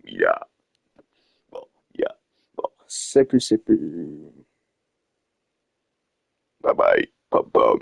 Yeah. Bon, yeah. Bon, c'est plus. Bye bye. Pom pom.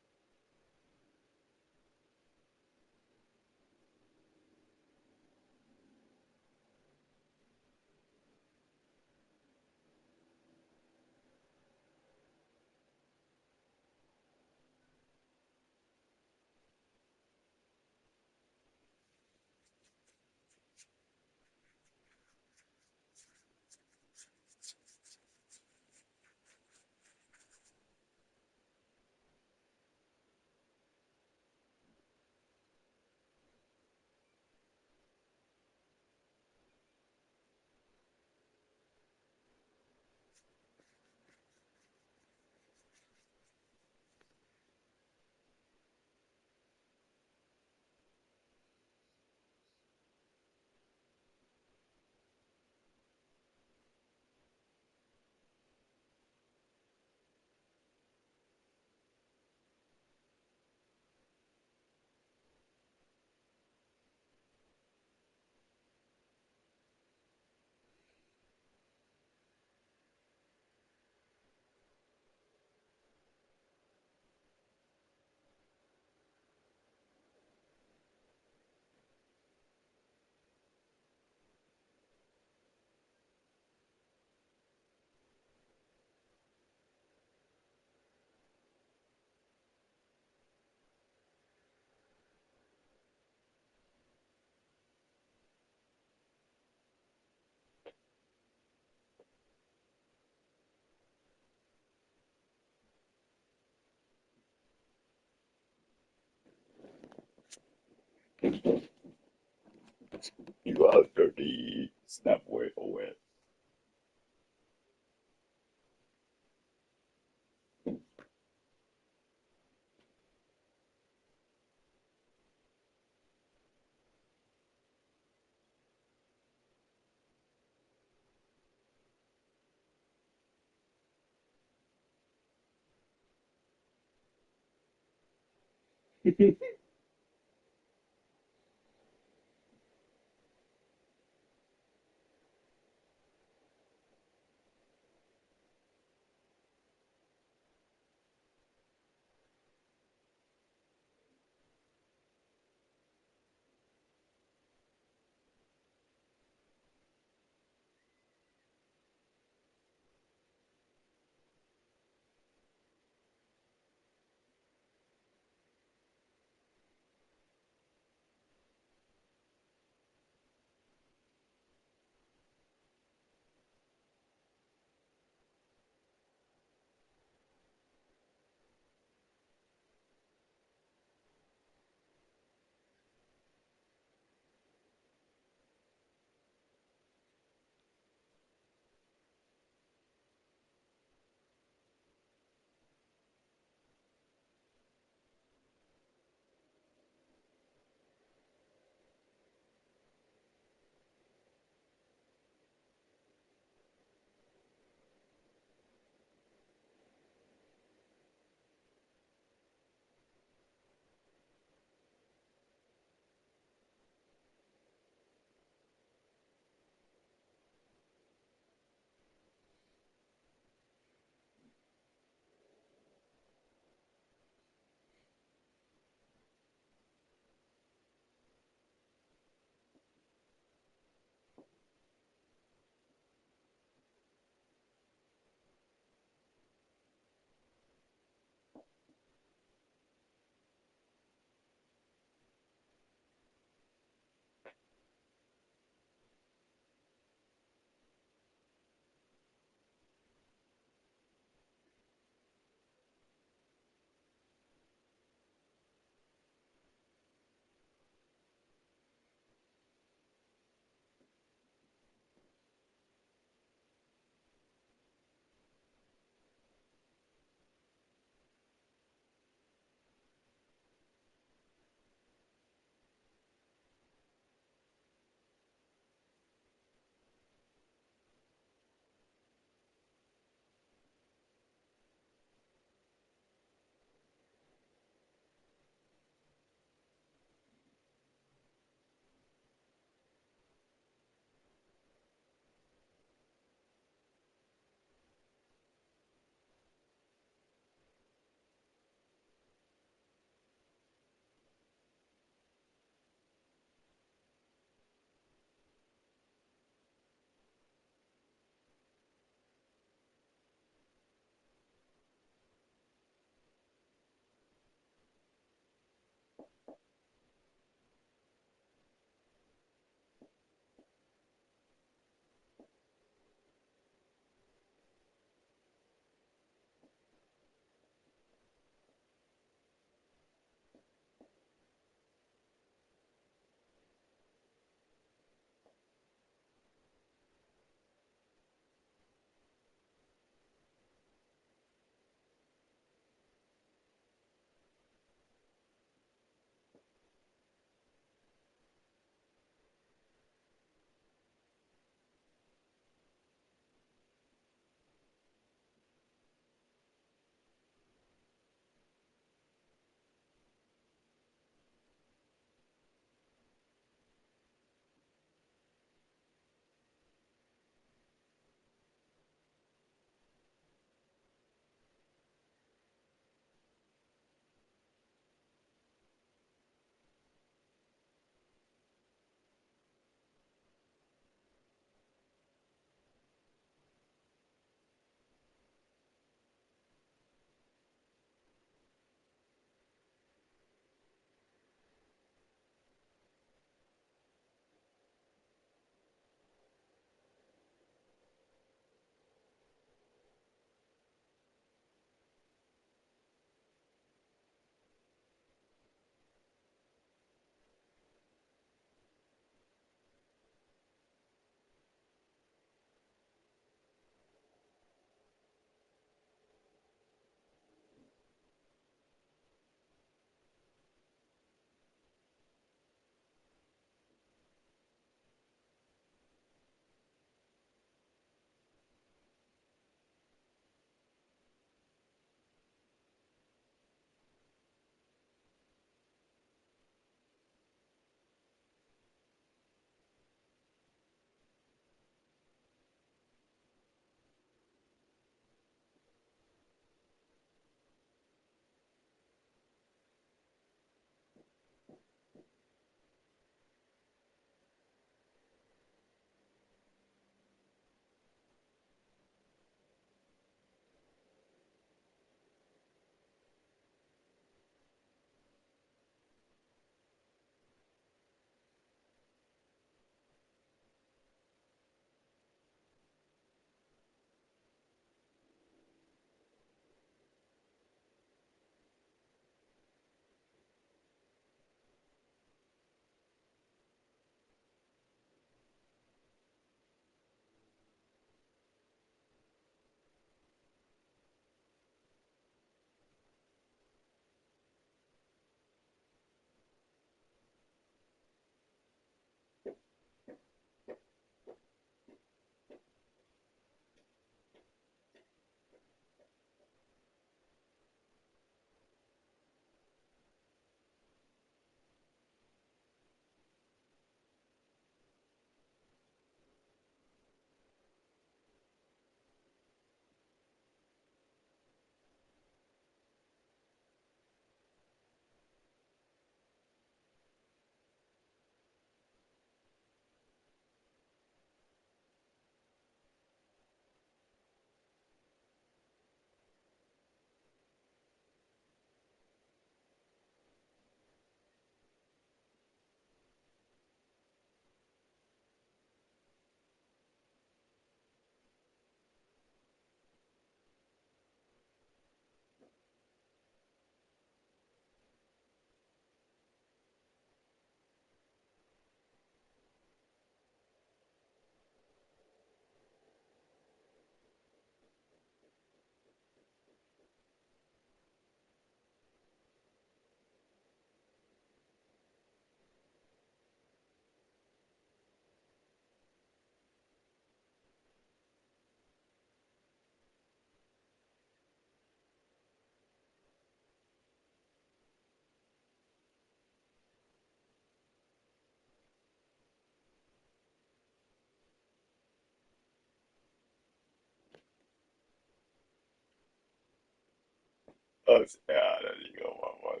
Ja, da liegen wir mal.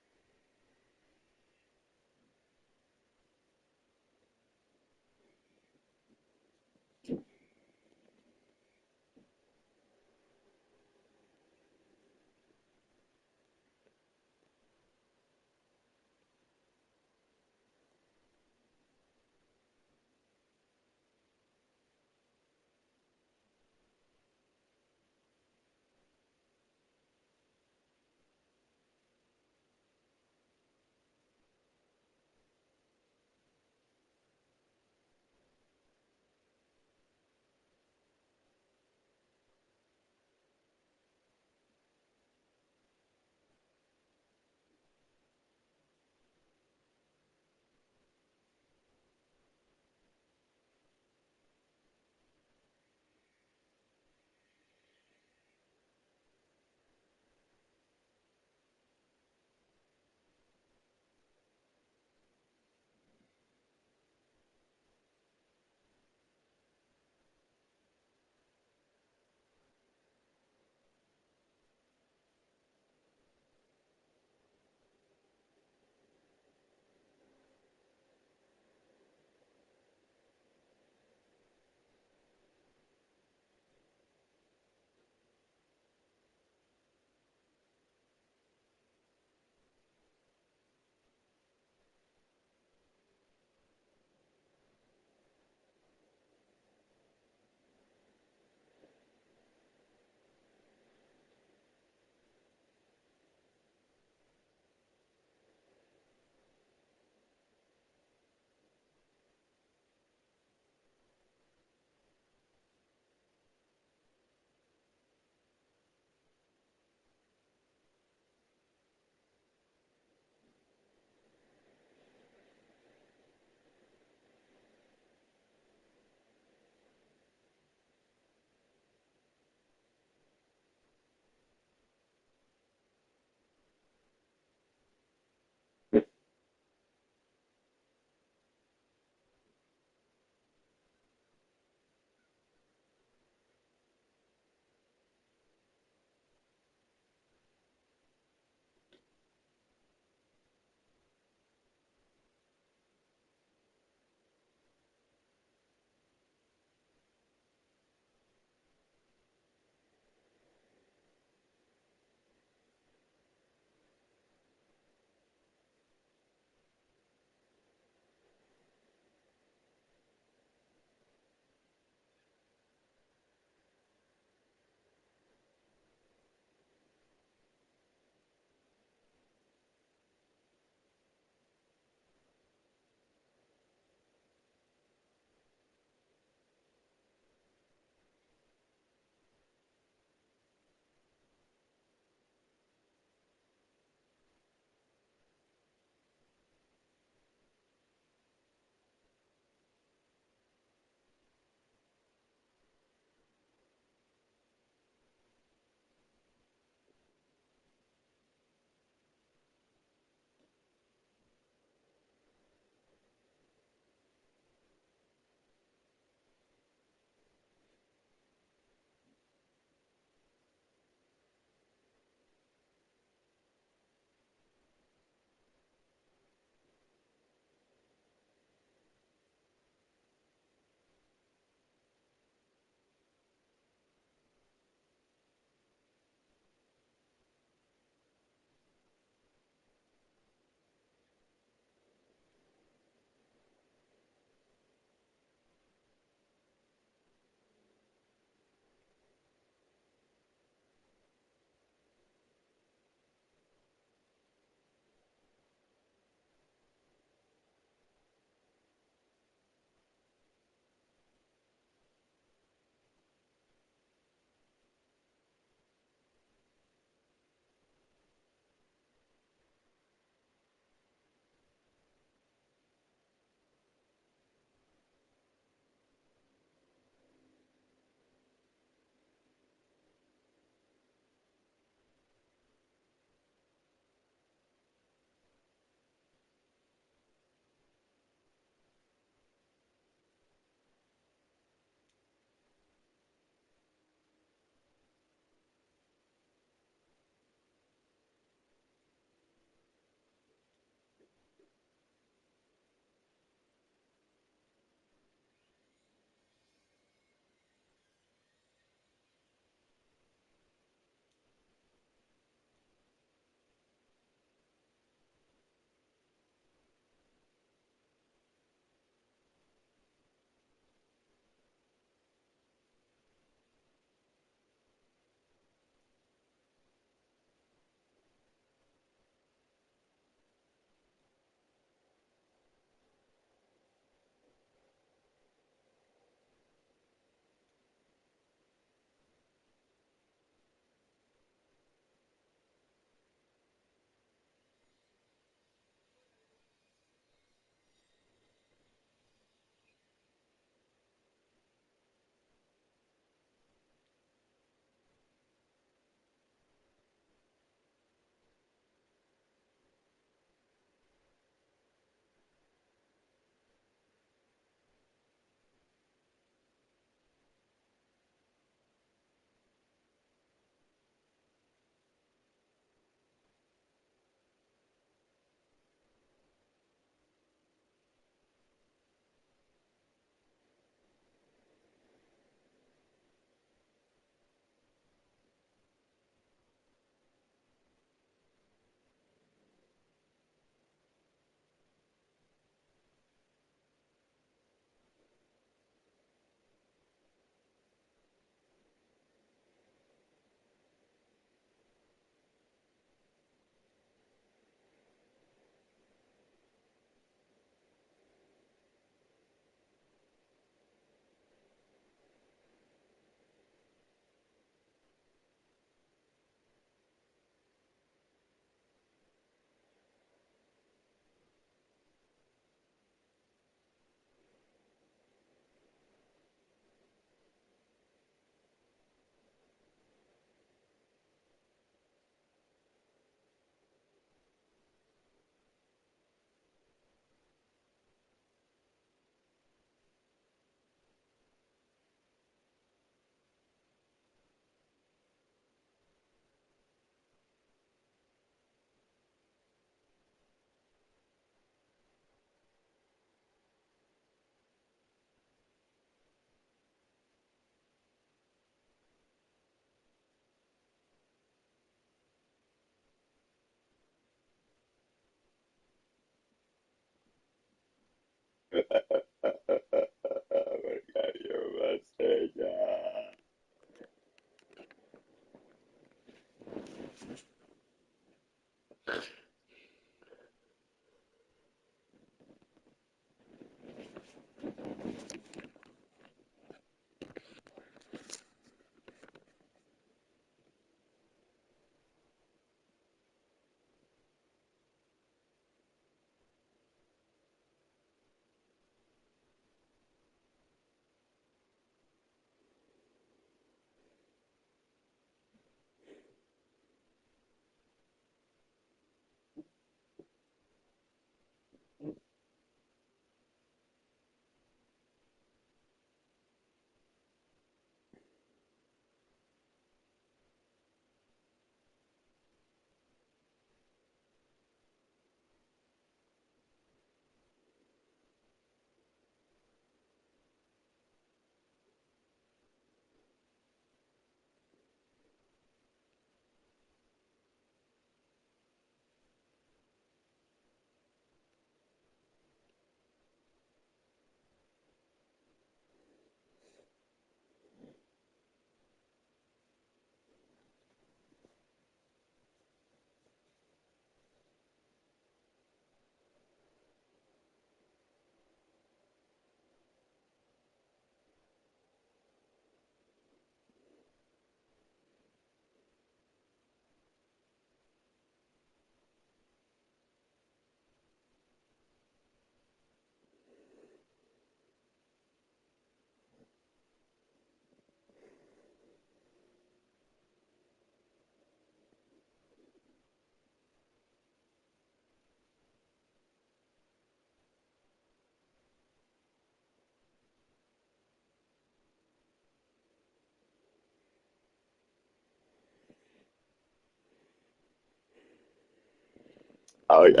I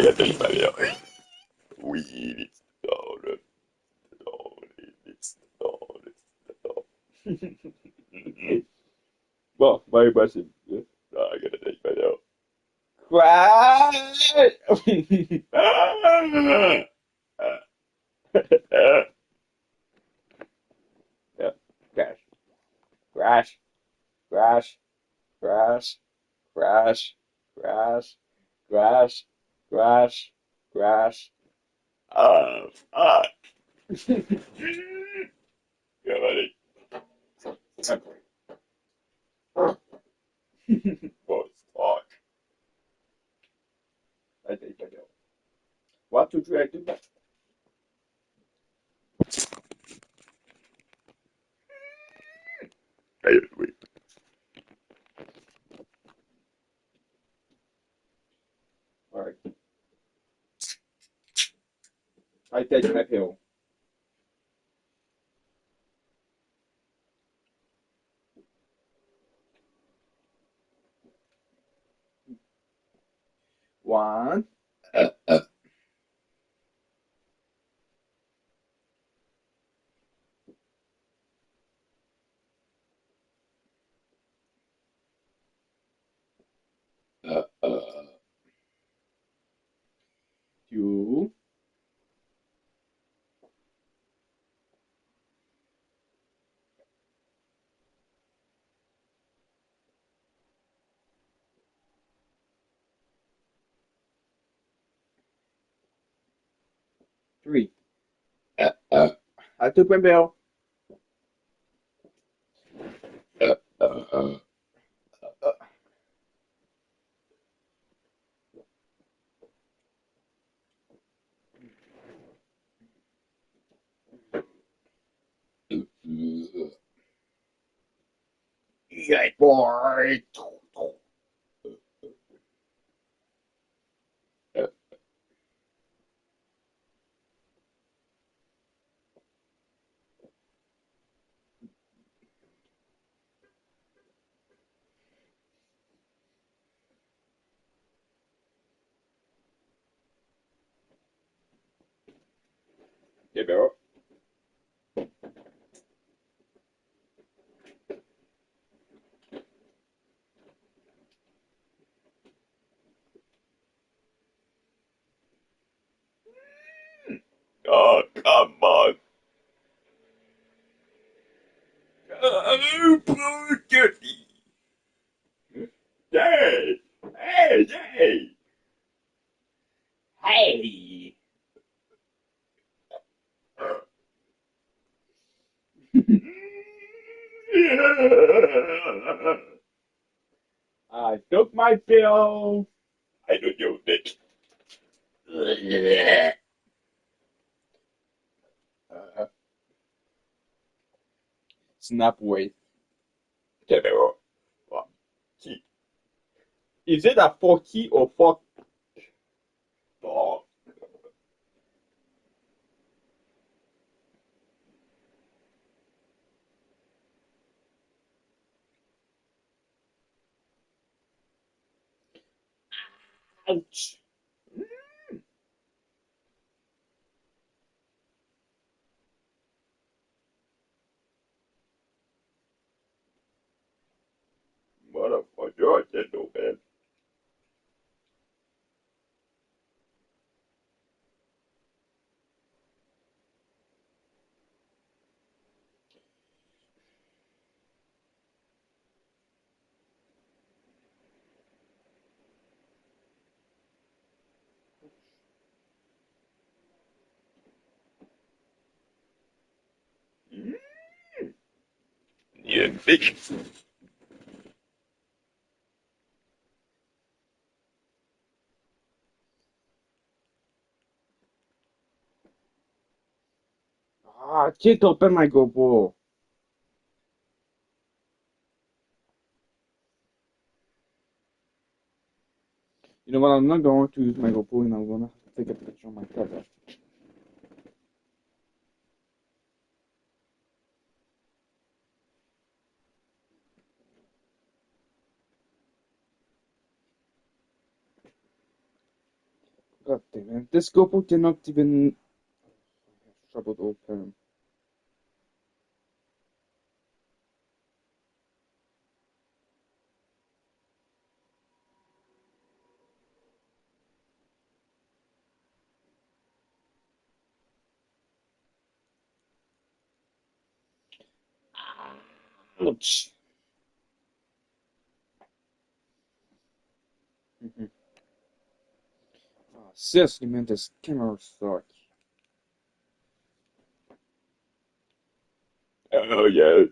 got this video. Weed, it's all it's Well, my question. Yeah. I gotta take my out. Crash! Yeah, crash, crash, crash, crash, crash, crash, crash, crash, crash. Fuck. Yeah, buddy. Boss talk. I take my out. 1, 2, 3, I do that. Hey, wait. All right. I take my pill. One, 2, 3. I took my pill. Yeah, boy. Yeah, bro. Oh, come on. Oh, poor Dirty. Hey, hey, Hey, hey. I took my pill. I don't use it. Uh, Snap weight. Tell what? Is it a forky or fork? Oh, ouch. Motherfucker, I can't do man. Yeah, bitch. Ah, can't open my GoPro. You know what? I'm not going to use my GoPro and I'm gonna take a picture of my tablet. God damn it. This GoPro cannot even. I have trouble to open. Ouch. Mhm. Seriously, man, this camera sucks. Oh, yeah.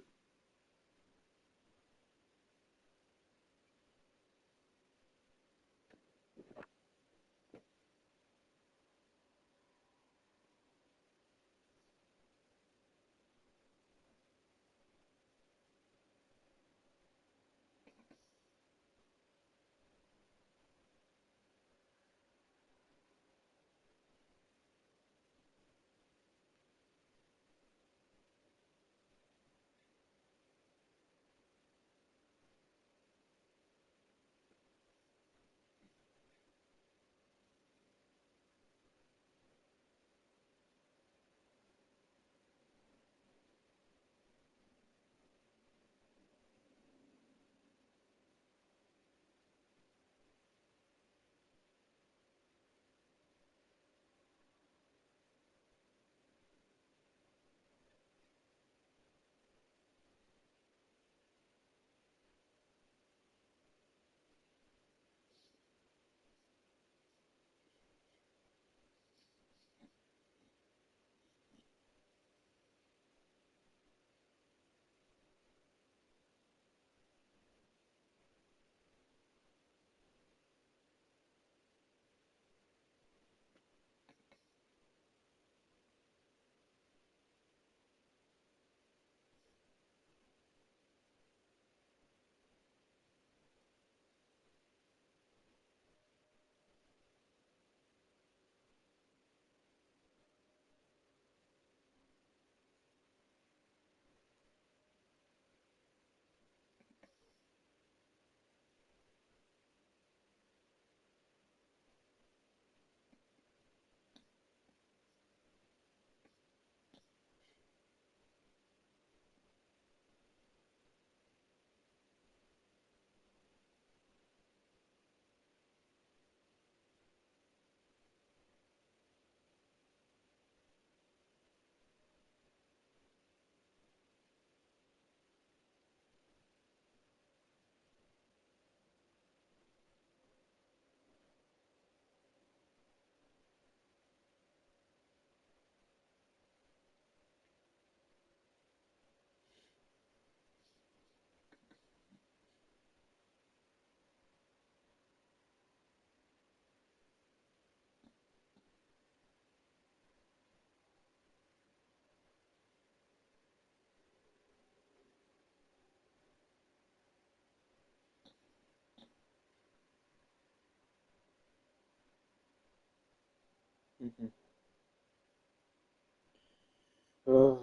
Mhm. Uh,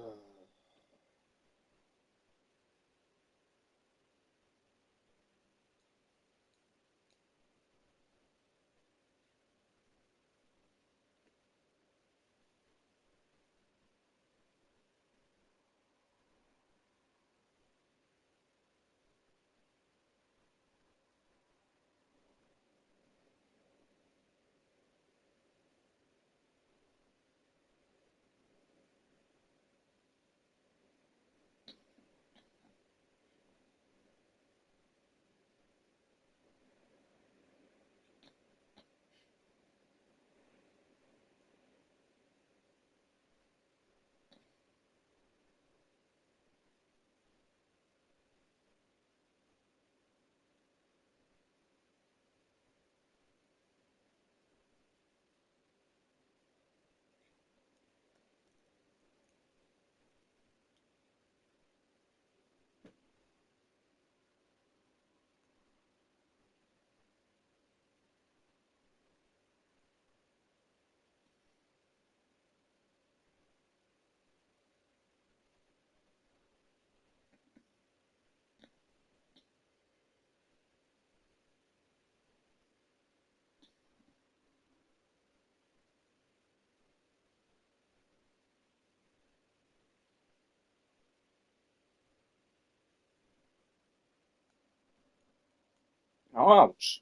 ouch.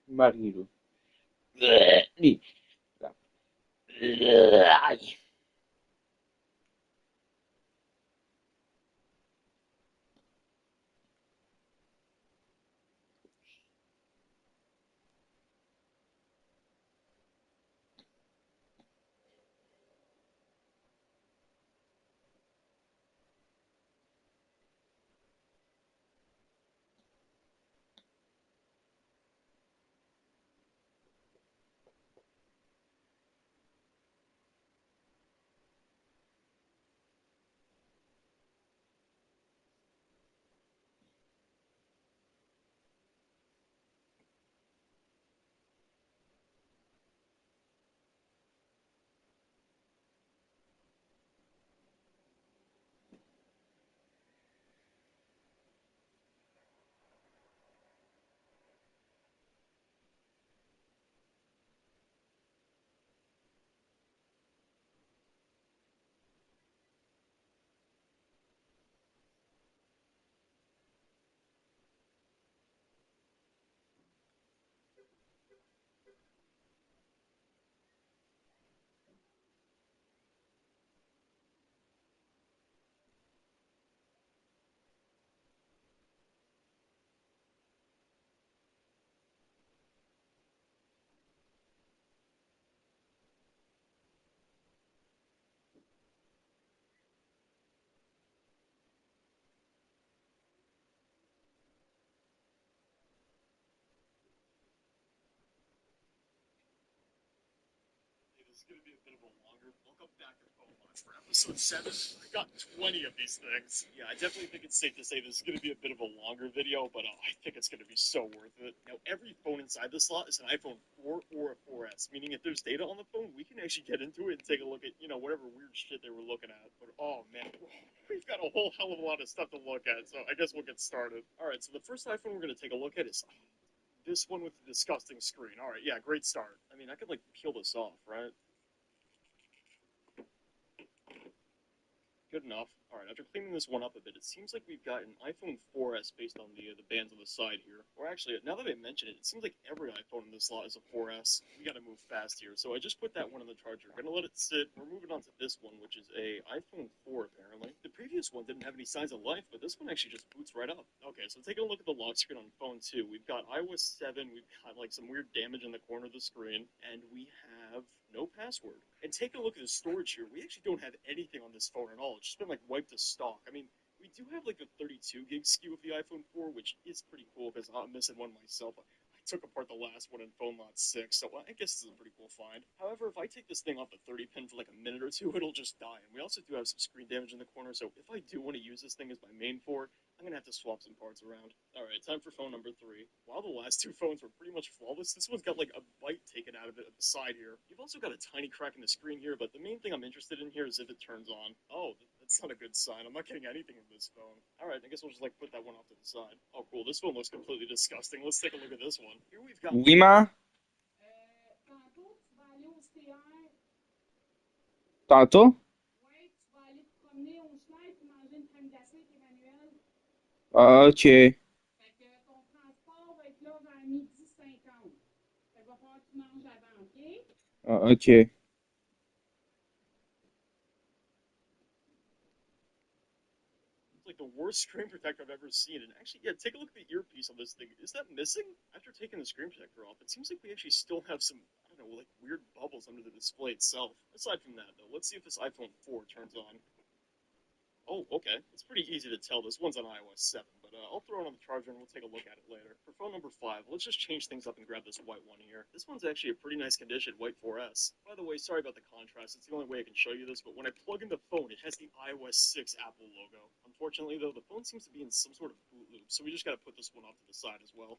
Marido. Lì. This is going to be a bit of a longer. Welcome back to Phone Watch for episode 7. I got 20 of these things. Yeah, I definitely think it's safe to say this is going to be a bit of a longer video, but I think it's going to be so worth it. Now, every phone inside the slot is an iPhone 4 or a 4S, meaning if there's data on the phone, we can actually get into it and take a look at, whatever weird shit they were looking at. But, oh, man, we've got a whole hell of a lot of stuff to look at, so I guess we'll get started. All right, so the first iPhone we're going to take a look at is this one with the disgusting screen. All right, yeah, great start. I mean, I could, peel this off, right? Good enough. All right, after cleaning this one up a bit, it seems like we've got an iPhone 4S based on the bands on the side here. Or actually, now that I mention it, it seems like every iPhone in this slot is a 4S. We got to move fast here, so I just put that one in the charger. We're gonna let it sit. We're moving on to this one, which is a iPhone 4 apparently. The previous one didn't have any signs of life, but this one actually just boots right up. Okay, so taking a look at the lock screen on phone 2, we've got iOS 7. We've got some weird damage in the corner of the screen, and we have no password. And taking a look at the storage here, we actually don't have anything on this phone at all. It's just been wiped to stock. I mean, we do have the 32 gig SKU of the iPhone 4, which is pretty cool because I'm missing one myself. I took apart the last one in phone lot 6, so I guess this is a pretty cool find. However, if I take this thing off the 30 pin for a minute or two, it'll just die. And we also do have some screen damage in the corner, so if I do want to use this thing as my main 4, I'm gonna have to swap some parts around. Alright, time for phone number 3. While the last two phones were pretty much flawless, this one's got like a bite taken out of it at the side here. You've also got a tiny crack in the screen here, but the main thing I'm interested in here is if it turns on. Oh, that's not a good sign. I'm not getting anything in this phone. Alright, I guess we'll just like put that one off to the side. Oh cool, this one looks completely disgusting. Let's take a look at this one. Here we've got... Oui, tantôt, tu vas aller au CR. Tantôt? Oui, tu vas aller te promener au Schneid et manger une crème glacée avec Emmanuel. Ah, ok. Fait que ton transport va être là vers 12h50. Fait qu'il va falloir que tu manges avant, ok? Ah, ok. Like the worst screen protector I've ever seen. And actually, yeah, take a look at the earpiece on this thing. Is that missing? After taking the screen protector off, it seems like we actually still have some, I don't know, like weird bubbles under the display itself. Aside from that, though, let's see if this iPhone 4 turns on. Oh, okay. It's pretty easy to tell. This one's on iOS 7, but I'll throw it on the charger and we'll take a look at it later. For phone number 5, let's just change things up and grab this white one here. This one's actually a pretty nice condition, white 4S. By the way, sorry about the contrast. It's the only way I can show you this, but when I plug in the phone, it has the iOS 6 Apple logo. Unfortunately, though, the phone seems to be in some sort of boot loop, so we just gotta put this one off to the side as well.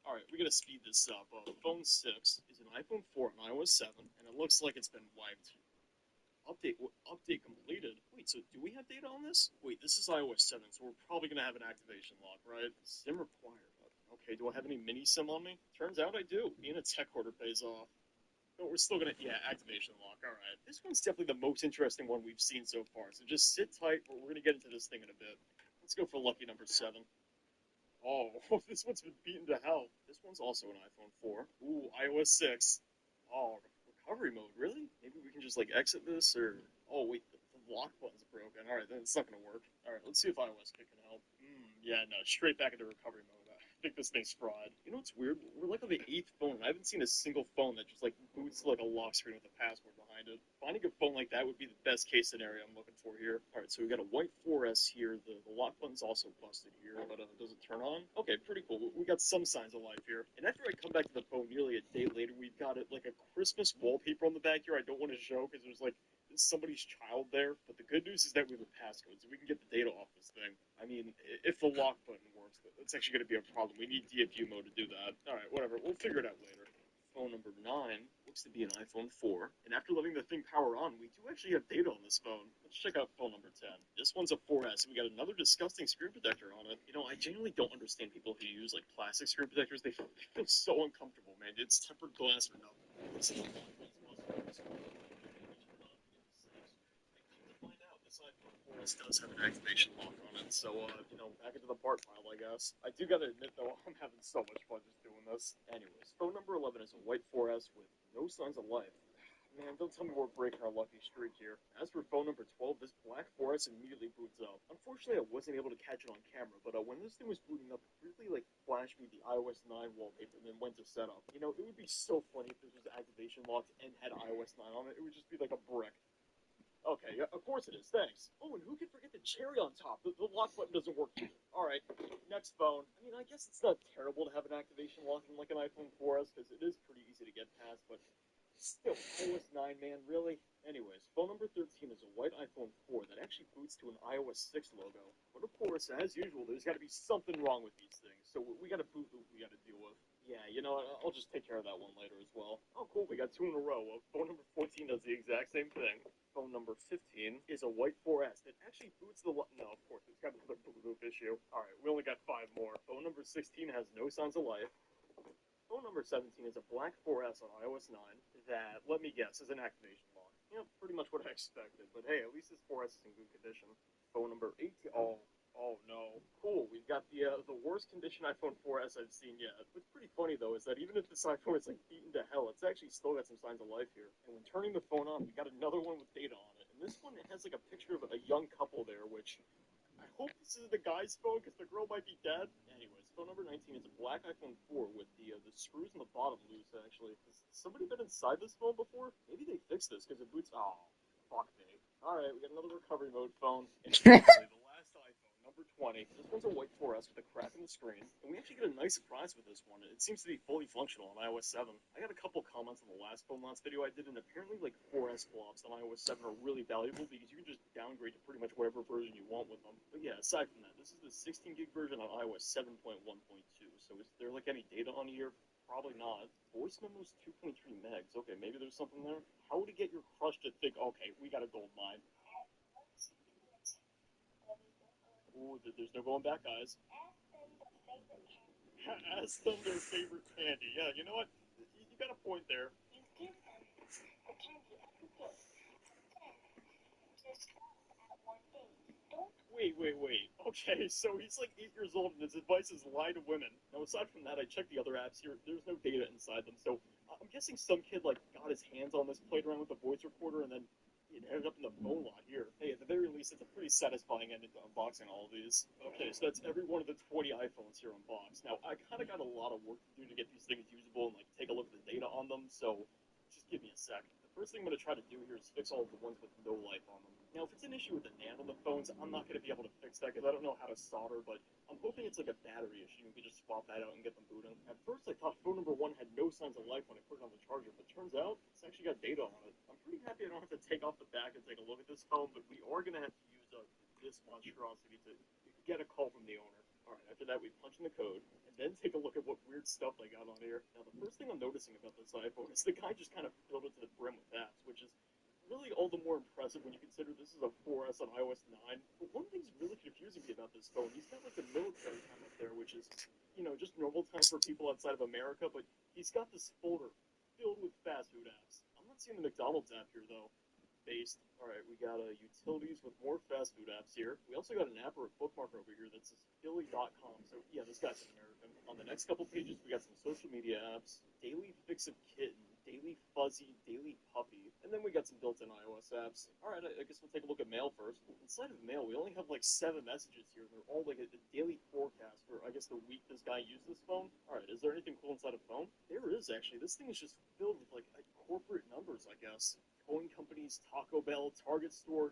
Alright, we gotta speed this up. Phone 6 is an iPhone 4 on iOS 7, and it looks like it's been wiped. Update completed. Wait, so do we have data on this? Wait, this is iOS 7, so we're probably going to have an activation lock, right? SIM required. Okay, do I have any mini SIM on me? Turns out I do. Being a tech hoarder pays off. But we're still going to, yeah, activation lock. All right. This one's definitely the most interesting one we've seen so far, so just sit tight. We're going to get into this thing in a bit. Let's go for lucky number 7. Oh, this one's been beaten to hell. This one's also an iPhone 4. Ooh, iOS 6. Oh, recovery mode, really? Maybe we can just like exit this, or oh wait, the lock button's broken. All right, then it's not gonna work. All right, let's see if iOS Kit can help. Yeah, no, straight back into recovery mode. I think this thing's fraud. You know what's weird? We're like on the 8th phone, and I haven't seen a single phone that just like boots to like a lock screen with a password behind it. Finding a phone like that would be the best case scenario I'm looking for here. All right, so we got a white 4S here. The lock button's also busted here, but does it turn on? Okay, pretty cool. We got some signs of life here. And after I come back to the phone nearly a day later, we've got it like a Christmas wallpaper on the back here. I don't want to show because there's like somebody's child there. But the good news is that we have a passcode, so we can get the data off this thing. I mean, if the lock button works, that's actually going to be a problem. We need DFU mode to do that. All right, whatever. We'll figure it out later. Phone number 9 looks to be an iPhone 4. And after letting the thing power on, we do actually have data on this phone. Let's check out phone number 10. This one's a 4S, and we got another disgusting screen protector on it. You know, I genuinely don't understand people who use, like, plastic screen protectors. They feel so uncomfortable, man. It's tempered glass or nothing. This is find out this iPhone 4S does have an activation lock on it, so, back into the part pile, I guess. I do gotta admit, though, I'm having so much fun just doing this. Anyways, phone number 11 is a white 4S with no signs of life. Man, don't tell me we're breaking our lucky streak here. As for phone number 12, this black 4S immediately boots up. Unfortunately, I wasn't able to catch it on camera, but when this thing was booting up, it really, flashed me the iOS 9 wallpaper and then went to setup. You know, it would be so funny if this was activation locked and had iOS 9 on it. It would just be like a brick. Okay, yeah, of course it is. Thanks. Oh, and who could forget the cherry on top? The lock button doesn't work either. All right, next phone. I mean, I guess it's not terrible to have an activation lock in like an iPhone 4S because it is pretty easy to get past, but still, iOS 9, man, really? Anyways, phone number 13 is a white iPhone 4 that actually boots to an iOS 6 logo. But of course, as usual, there's got to be something wrong with these things, so we got a boot loop we got to deal with. Yeah, you know, I'll just take care of that one later as well. Oh, cool, we got 2 in a row. Phone number 14 does the exact same thing. Phone number 15 is a white 4S that actually boots the... No, of course, it's got another boot loop issue. Alright, we only got 5 more. Phone number 16 has no signs of life. Phone number 17 is a black 4S on iOS 9 that, let me guess, is an activation lock. You know, pretty much what I expected, but hey, at least this 4S is in good condition. Phone number 18... Oh no. Cool, we've got the worst condition iPhone 4S I've seen yet. What's pretty funny, though, is that even if this iPhone is, beaten to hell, it's actually still got some signs of life here. And when turning the phone on, we got another one with data on it. And this one, it has, a picture of a young couple there, which... I hope this is the guy's phone, because the girl might be dead. Anyways, phone number 19 is a black iPhone 4 with the screws in the bottom loose, actually. Has somebody been inside this phone before? Maybe they fixed this, because it boots... Oh, fuck me. Alright, we got another recovery mode phone. And finally, the last iPhone, Number 20. This one's a white 4S with a crack in the screen, and we actually get a nice surprise with this one. It seems to be fully functional on iOS 7. I got a couple comments on the last phone launch video I did, and apparently like 4S flops on iOS 7 are really valuable because you can just downgrade to pretty much whatever version you want with them. But yeah, aside from that, this is the 16 gig version on iOS 7.1.2. So is there like any data on here? Probably not. Voice memos 2.3 megs. Okay, maybe there's something there. How to get your crush to think, okay, we got a gold mine. Ooh, there's no going back, guys. Ask them their favorite candy. Yeah, you know what? You got a point there. Wait. Okay, so he's like 8 years old and his advice is lie to women. Now, aside from that, I checked the other apps here. There's no data inside them, so I'm guessing some kid like got his hands on this, played around with the voice recorder, and then it ended up in the phone lot here. Hey, at the very least, it's a pretty satisfying ending to unboxing all of these. Okay, so that's every one of the 20 iPhones here unboxed. Now, I kind of got a lot of work to do to get these things usable and like take a look at the data on them, so just give me a sec. The first thing I'm going to try to do here is fix all of the ones with no life on them. Now, if it's an issue with the NAND on the phones, I'm not going to be able to fix that because I don't know how to solder, but I'm hoping it's like a battery issue. You can just swap that out and get them booting. At first, I thought phone number 1 had no signs of life when I put it on the charger, but turns out it's actually got data on it. I'm pretty happy I don't have to take off the back and take a look at this phone, but we are going to have to use this monstrosity to get a call from the owner. Alright, after that, we punch in the code, and then take a look at what weird stuff I got on here. Now, the first thing I'm noticing about this iPhone is the guy just kind of filled it to the brim with apps, which is really all the more impressive when you consider this is a 4S on iOS 9. But one thing's really confusing me about this phone. He's got like the military time up there, which is, you know, just normal time for people outside of America, but he's got this folder filled with fast food apps. I'm not seeing the McDonald's app here, though. Based. Alright, we got utilities with more fast food apps here. We also got an app or a bookmark over here that says Philly.com. So, yeah, this guy's an American. On the next couple pages, we got some social media apps, Daily Fix of Kitten, Daily Fuzzy, Daily Puppy, and then we got some built-in iOS apps. Alright, I guess we'll take a look at mail first. Inside of mail, we only have like 7 messages here. They're all like a daily forecast for, I guess, the week this guy used this phone. Alright, is there anything cool inside a phone? There is, actually. This thing is just filled with like corporate numbers, I guess. Towing companies, Taco Bell, Target store,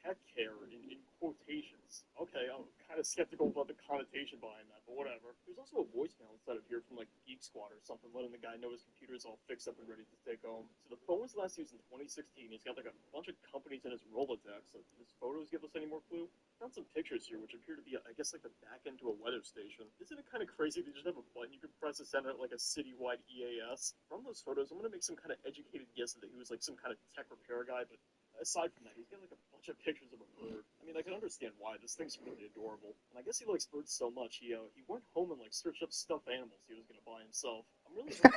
Tech Care in quotations. Okay, I'm kind of skeptical about the connotation behind that, but whatever. There's also a voicemail inside of here from like Geek Squad or something, letting the guy know his computer's all fixed up and ready to take home. So the phone was last used in 2016. He's got like a bunch of companies in his Rolodex. So does photos give us any more clue? Found some pictures here, which appear to be, I guess, like the back end to a weather station. Isn't it kind of crazy to just have a button you can press to send out like a citywide EAS? From those photos, I'm gonna make some kind of educated guess that he was like some kind of tech repair guy, but aside from that, he's got like a bunch of pictures of a bird. I mean, I can understand why. This thing's really adorable. And I guess he likes birds so much, he went home and like searched up stuffed animals he was gonna buy himself. I'm really hoping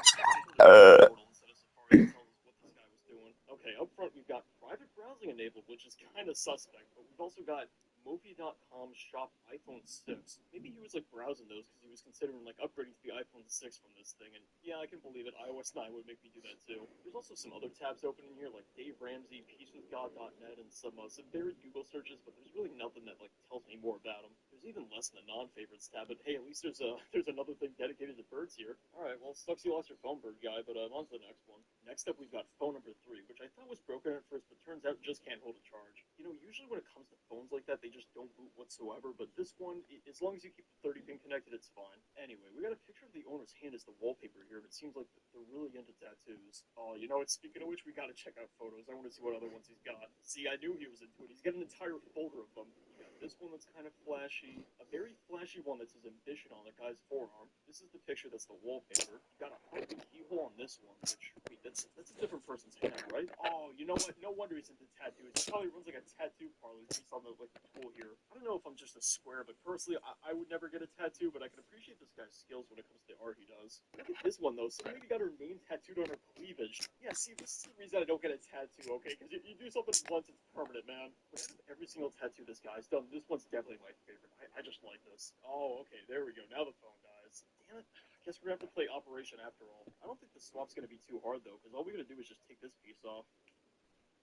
portal instead of Safari to tell us what this guy was doing. Okay, up front we've got private browsing enabled, which is kind of suspect, but we've also got Mophie.com shop iPhone 6. Maybe he was like browsing those because he was considering like upgrading to the iPhone 6 from this thing, and yeah, I can believe it. iOS 9 would make me do that too. There's also some other tabs open in here like Dave Ramsey, PeaceWithGod.net, and some varied Google searches, but there's really nothing that like tells me more about them. There's even less in the non-favorites tab, but hey, at least there's another thing dedicated to birds here. Alright, well, sucks you lost your phone, bird guy, but on to the next one. Next up, we've got phone number 3, which I thought was broken at first, but turns out just can't hold a charge. You know, usually when it comes to phones like that, they just don't boot whatsoever, but this one, as long as you keep the 30 pin connected, it's fine. Anyway, we got a picture of the owner's hand as the wallpaper here, but it seems like they're really into tattoos. Oh, you know what, speaking of which, we gotta check out photos. I want to see what other ones he's got. See, I knew he was into it. He's got an entire folder of them. You got this one that's kind of flashy, a very flashy one that says ambition on the guy's forearm. This is the picture that's the wallpaper. You got a heartbeat keyhole on this one, which, wait, that's a different person's hand, right? Oh, you know what, no wonder he's into tattoos. He probably runs like a tattoo parlor based on the, like, the tool here. I don't know if I'm just a square, but personally, I would never get a tattoo, but I can appreciate this guy's skills when it comes to the art he does. Look at this one, though. Some lady got her name tattooed on her cleavage. Yeah, see, this is the reason I don't get a tattoo, okay? Because you do something once, it's permanent, man. But out of every single tattoo this guy's done, this one's definitely my favorite. I just like this. Oh, okay, there we go. Now the phone dies. Damn it. I guess we're gonna have to play Operation after all. I don't think the swap's gonna be too hard, though, because all we gotta do is just take this piece off.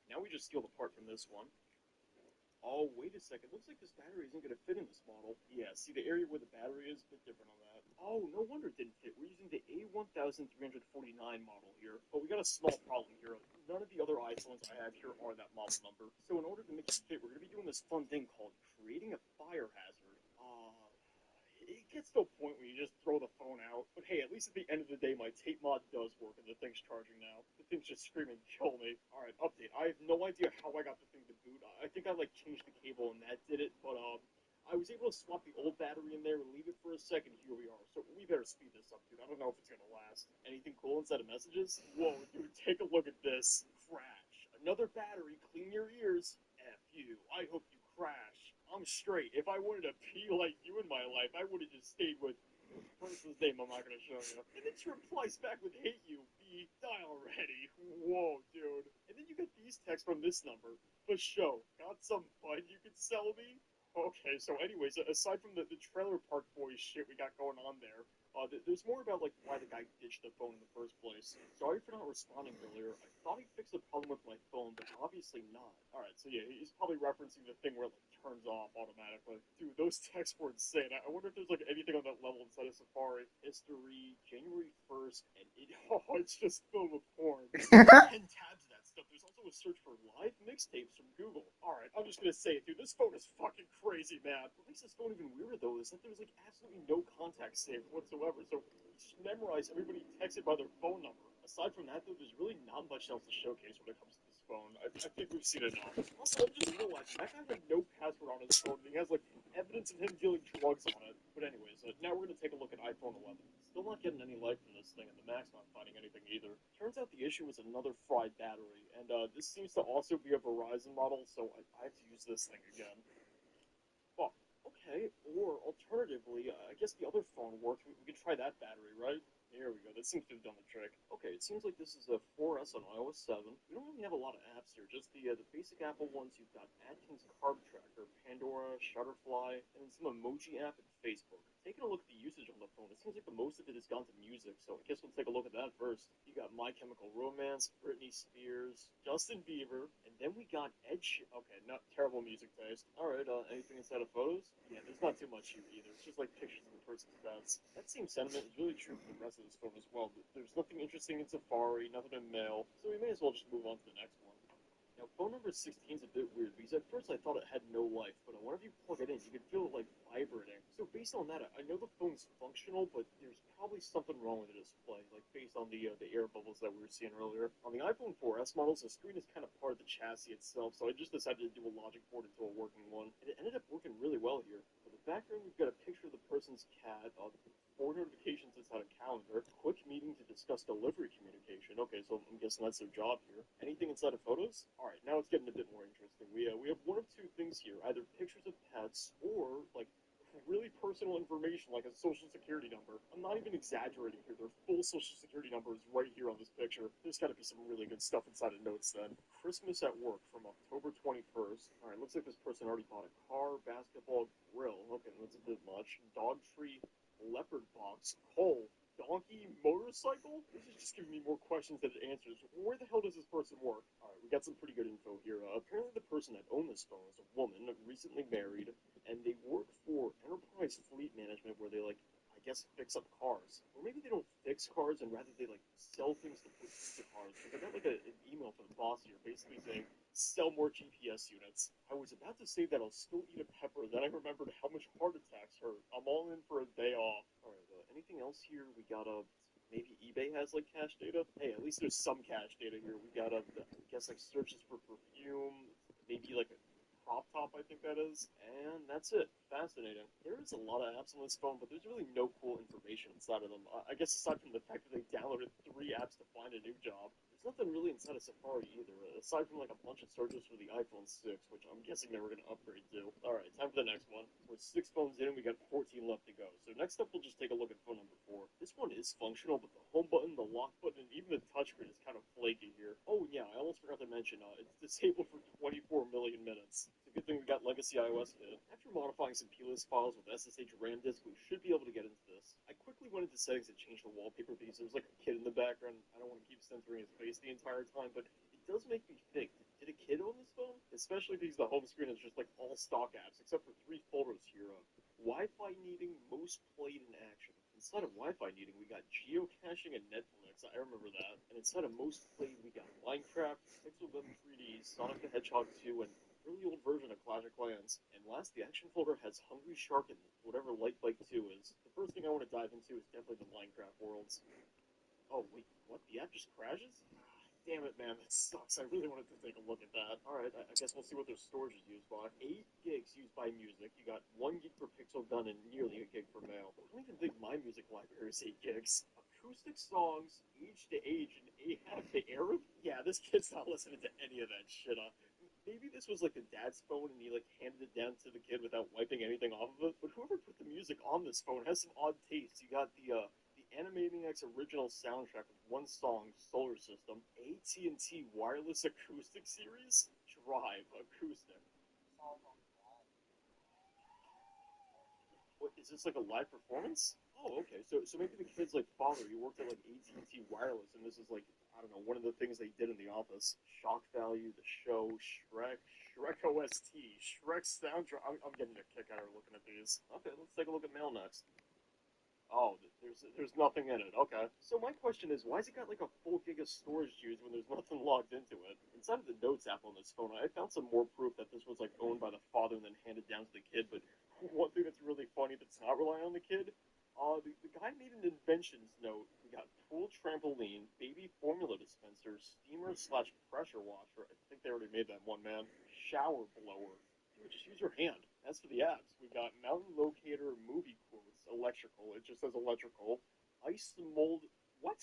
Now we just steal the part from this one. Oh, wait a second. Looks like this battery isn't going to fit in this model. Yeah, see the area where the battery is? A bit different on that. Oh, no wonder it didn't fit. We're using the A1349 model here. But we got a small problem here. None of the other iPhones I have here are that model number. So in order to make it fit, we're going to be doing this fun thing called creating a fire hazard. gets to a point where you just throw the phone out. But hey, at least at the end of the day, my tape mod does work, and the thing's charging now. The thing's just screaming, "Kill me!" All right, update. I have no idea how I got the thing to boot. I think I like changed the cable, and that did it. But I was able to swap the old battery in there and leave it for a second. Here we are. So we better speed this up, dude. I don't know if it's gonna last. Anything cool inside of messages? Whoa, dude, take a look at this. Crash. Another battery. Clean your ears. F you. I hope you crash. I'm straight. If I wanted to pee like you in my life, I would have just stayed with the person's name I'm not gonna show you. And then she replies back with "hate you, B, die already." Whoa, dude. And then you get these texts from this number. For show. Got some bud you could sell me? Okay, so anyways, aside from the trailer park boys shit we got going on there, there's more about like why the guy ditched the phone in the first place. Sorry for not responding earlier. I thought he fixed the problem with my phone, but obviously not. Alright, so yeah, he's probably referencing the thing where it like turns off automatically. Dude, those texts were insane. I wonder if there's like anything on that level inside of Safari. History, January 1st, and it's just filled with porn. 10 tabs of that stuff. There's also a search for live mixtapes from Google. Alright, I'm just gonna say it, dude. This phone is fucking crazy, man. What makes this phone even weirder, though, is that there's like absolutely no contacts saved whatsoever. So you just memorize everybody texted by their phone number. Aside from that, though, there's really not much else to showcase when it comes to this phone. I think we've seen enough. Also, I'm just realizing that guy had no password on his phone, and he has like evidence of him dealing drugs on it. But anyways, now we're gonna take a look at iPhone 11. Still not getting any light from this thing, and the Mac's not finding anything either. Turns out the issue was another fried battery, and this seems to also be a Verizon model, so I have to use this thing again. Oh, okay. Or alternatively, I guess the other phone works. We could try that battery, right? Here we go. That seems to have done the trick. Okay, it seems like this is a 4S on iOS 7. We don't really have a lot of apps here, just the basic Apple ones. You've got Atkins Carb Tracker, Pandora, Shutterfly, and then some emoji app and Facebook. Taking a look at the usage on the phone, it seems like the most of it has gone to music, so I guess we'll take a look at that first. You got My Chemical Romance, Britney Spears, Justin Bieber, and then we got Ed Sheeran. Okay, not terrible music taste. Alright, anything inside of photos? Yeah, there's not too much here either. It's just like pictures of the person's beds. That same sentiment is really true for the rest of this phone as well. There's nothing interesting in Safari, nothing in Mail, so we may as well just move on to the next one. Now, phone number 16 is a bit weird, because at first I thought it had no life, but whenever you plug it in, you can feel it, like, vibrating. So based on that, I know the phone's functional, but there's probably something wrong with the display, like, based on the air bubbles that we were seeing earlier. On the iPhone 4S models, the screen is kind of part of the chassis itself, so I just decided to do a logic port into a working one, and it ended up working really well here. For the background, we've got a picture of the person's cat, 4 notifications inside a calendar, quick meeting to discuss delivery communication. Okay, so I'm guessing that's their job here. Anything inside of photos? Alright, now it's getting a bit more interesting. We have one of two things here, either pictures of pets or, like, really personal information, like a social security number. I'm not even exaggerating here. Their full social security number is right here on this picture. There's gotta be some really good stuff inside of notes then. Christmas at work from October 21st. Alright, looks like this person already bought a car, basketball, grill. Okay, that's a bit much. Dog tree, leopard box, coal, donkey, motorcycle? This is just giving me more questions than it answers. Where the hell does this person work? Alright, we got some pretty good info here. Apparently the person that owned this phone is a woman, recently married, and they work for Enterprise Fleet Management, where they, like, I guess fix up cars. Or maybe they don't fix cars, and rather they, like, sell things to put into cars. Like, I got, like, an email from the boss here, basically saying, sell more GPS units. I was about to say that I'll still eat a pepper, then I remembered how much heart attacks hurt. I'm all in for a day off. Alright, anything else here? We got, maybe eBay has, like, cache data? Hey, at least there's some cache data here. We got, I guess, like, searches for perfume, maybe, like, a crop top, I think that is. And that's it. Fascinating. There is a lot of apps on this phone, but there's really no cool information inside of them. I guess aside from the fact that they downloaded 3 apps to find a new job, there's nothing really inside of Safari either, aside from like a bunch of searches for the iPhone 6, which I'm guessing they were going to upgrade to. Alright, time for the next one. We're 6 phones in and we got 14 left to go. So next up, we'll just take a look at phone number 4. This one is functional, but the home button, the lock button, and even the touchscreen is kind of flaky here. Oh yeah, I almost forgot to mention, it's disabled for 24 million minutes. It's a good thing we got Legacy iOS kit. After modifying some plist files with SSH RAM disk, we should be able to get into this. I quickly went into settings and changed the wallpaper because there's like a kid in the background. I don't want to keep censoring his face the entire time, but it does make me think, did a kid own this phone? Especially because the home screen is just like all stock apps, except for 3 folders here. Wi-Fi needing, most played in action. Inside of Wi-Fi needing, we got geocaching and Netflix. I remember that. And inside of most played, we got Minecraft, Pixel Gun 3D, Sonic the Hedgehog 2, and really old version of Clash of Clans. And last, the action folder has Hungry Shark and whatever Light Bike 2 is. The dive into is definitely the Minecraft worlds. Oh, wait, what? The app just crashes? Damn it, man, that sucks. I really wanted to take a look at that. Alright, I guess we'll see what their storage is used by. 8 gigs used by music. You got 1 gig per pixel done and nearly a gig for mail. I don't even think my music library is 8 gigs. Acoustic songs, age to age, and Ahab to Arab? Yeah, this kid's not listening to any of that shit. Maybe this was like the dad's phone and he like handed it down to the kid without wiping anything off of it. But whoever put the music on this phone has some odd taste. You got the Animaniacs original soundtrack with one song, Solar System, AT&T Wireless Acoustic Series, Drive Acoustic. What, is this like a live performance? Oh, okay. So maybe the kid's like father, he worked at like AT&T Wireless, and this is like I don't know one of the things they did in the office. Shock value, the show, Shrek OST, Shrek soundtrack. I'm getting a kick out of looking at these. Okay, let's take a look at mail next. Oh, there's nothing in it. Okay. So my question is, why's it got like a full gig of storage used when there's nothing logged into it? Inside of the Notes app on this phone, I found some more proof that this was like owned by the father and then handed down to the kid. But one thing that's really funny that's not relying on the kid, the guy made an inventions note. We got pool trampoline, baby formula dispenser, steamer slash pressure washer. I think they already made that one, man. Shower blower. Dude, just use your hand. As for the apps, we got mountain locator, movie quotes, electrical. It just says electrical. Ice mold. What?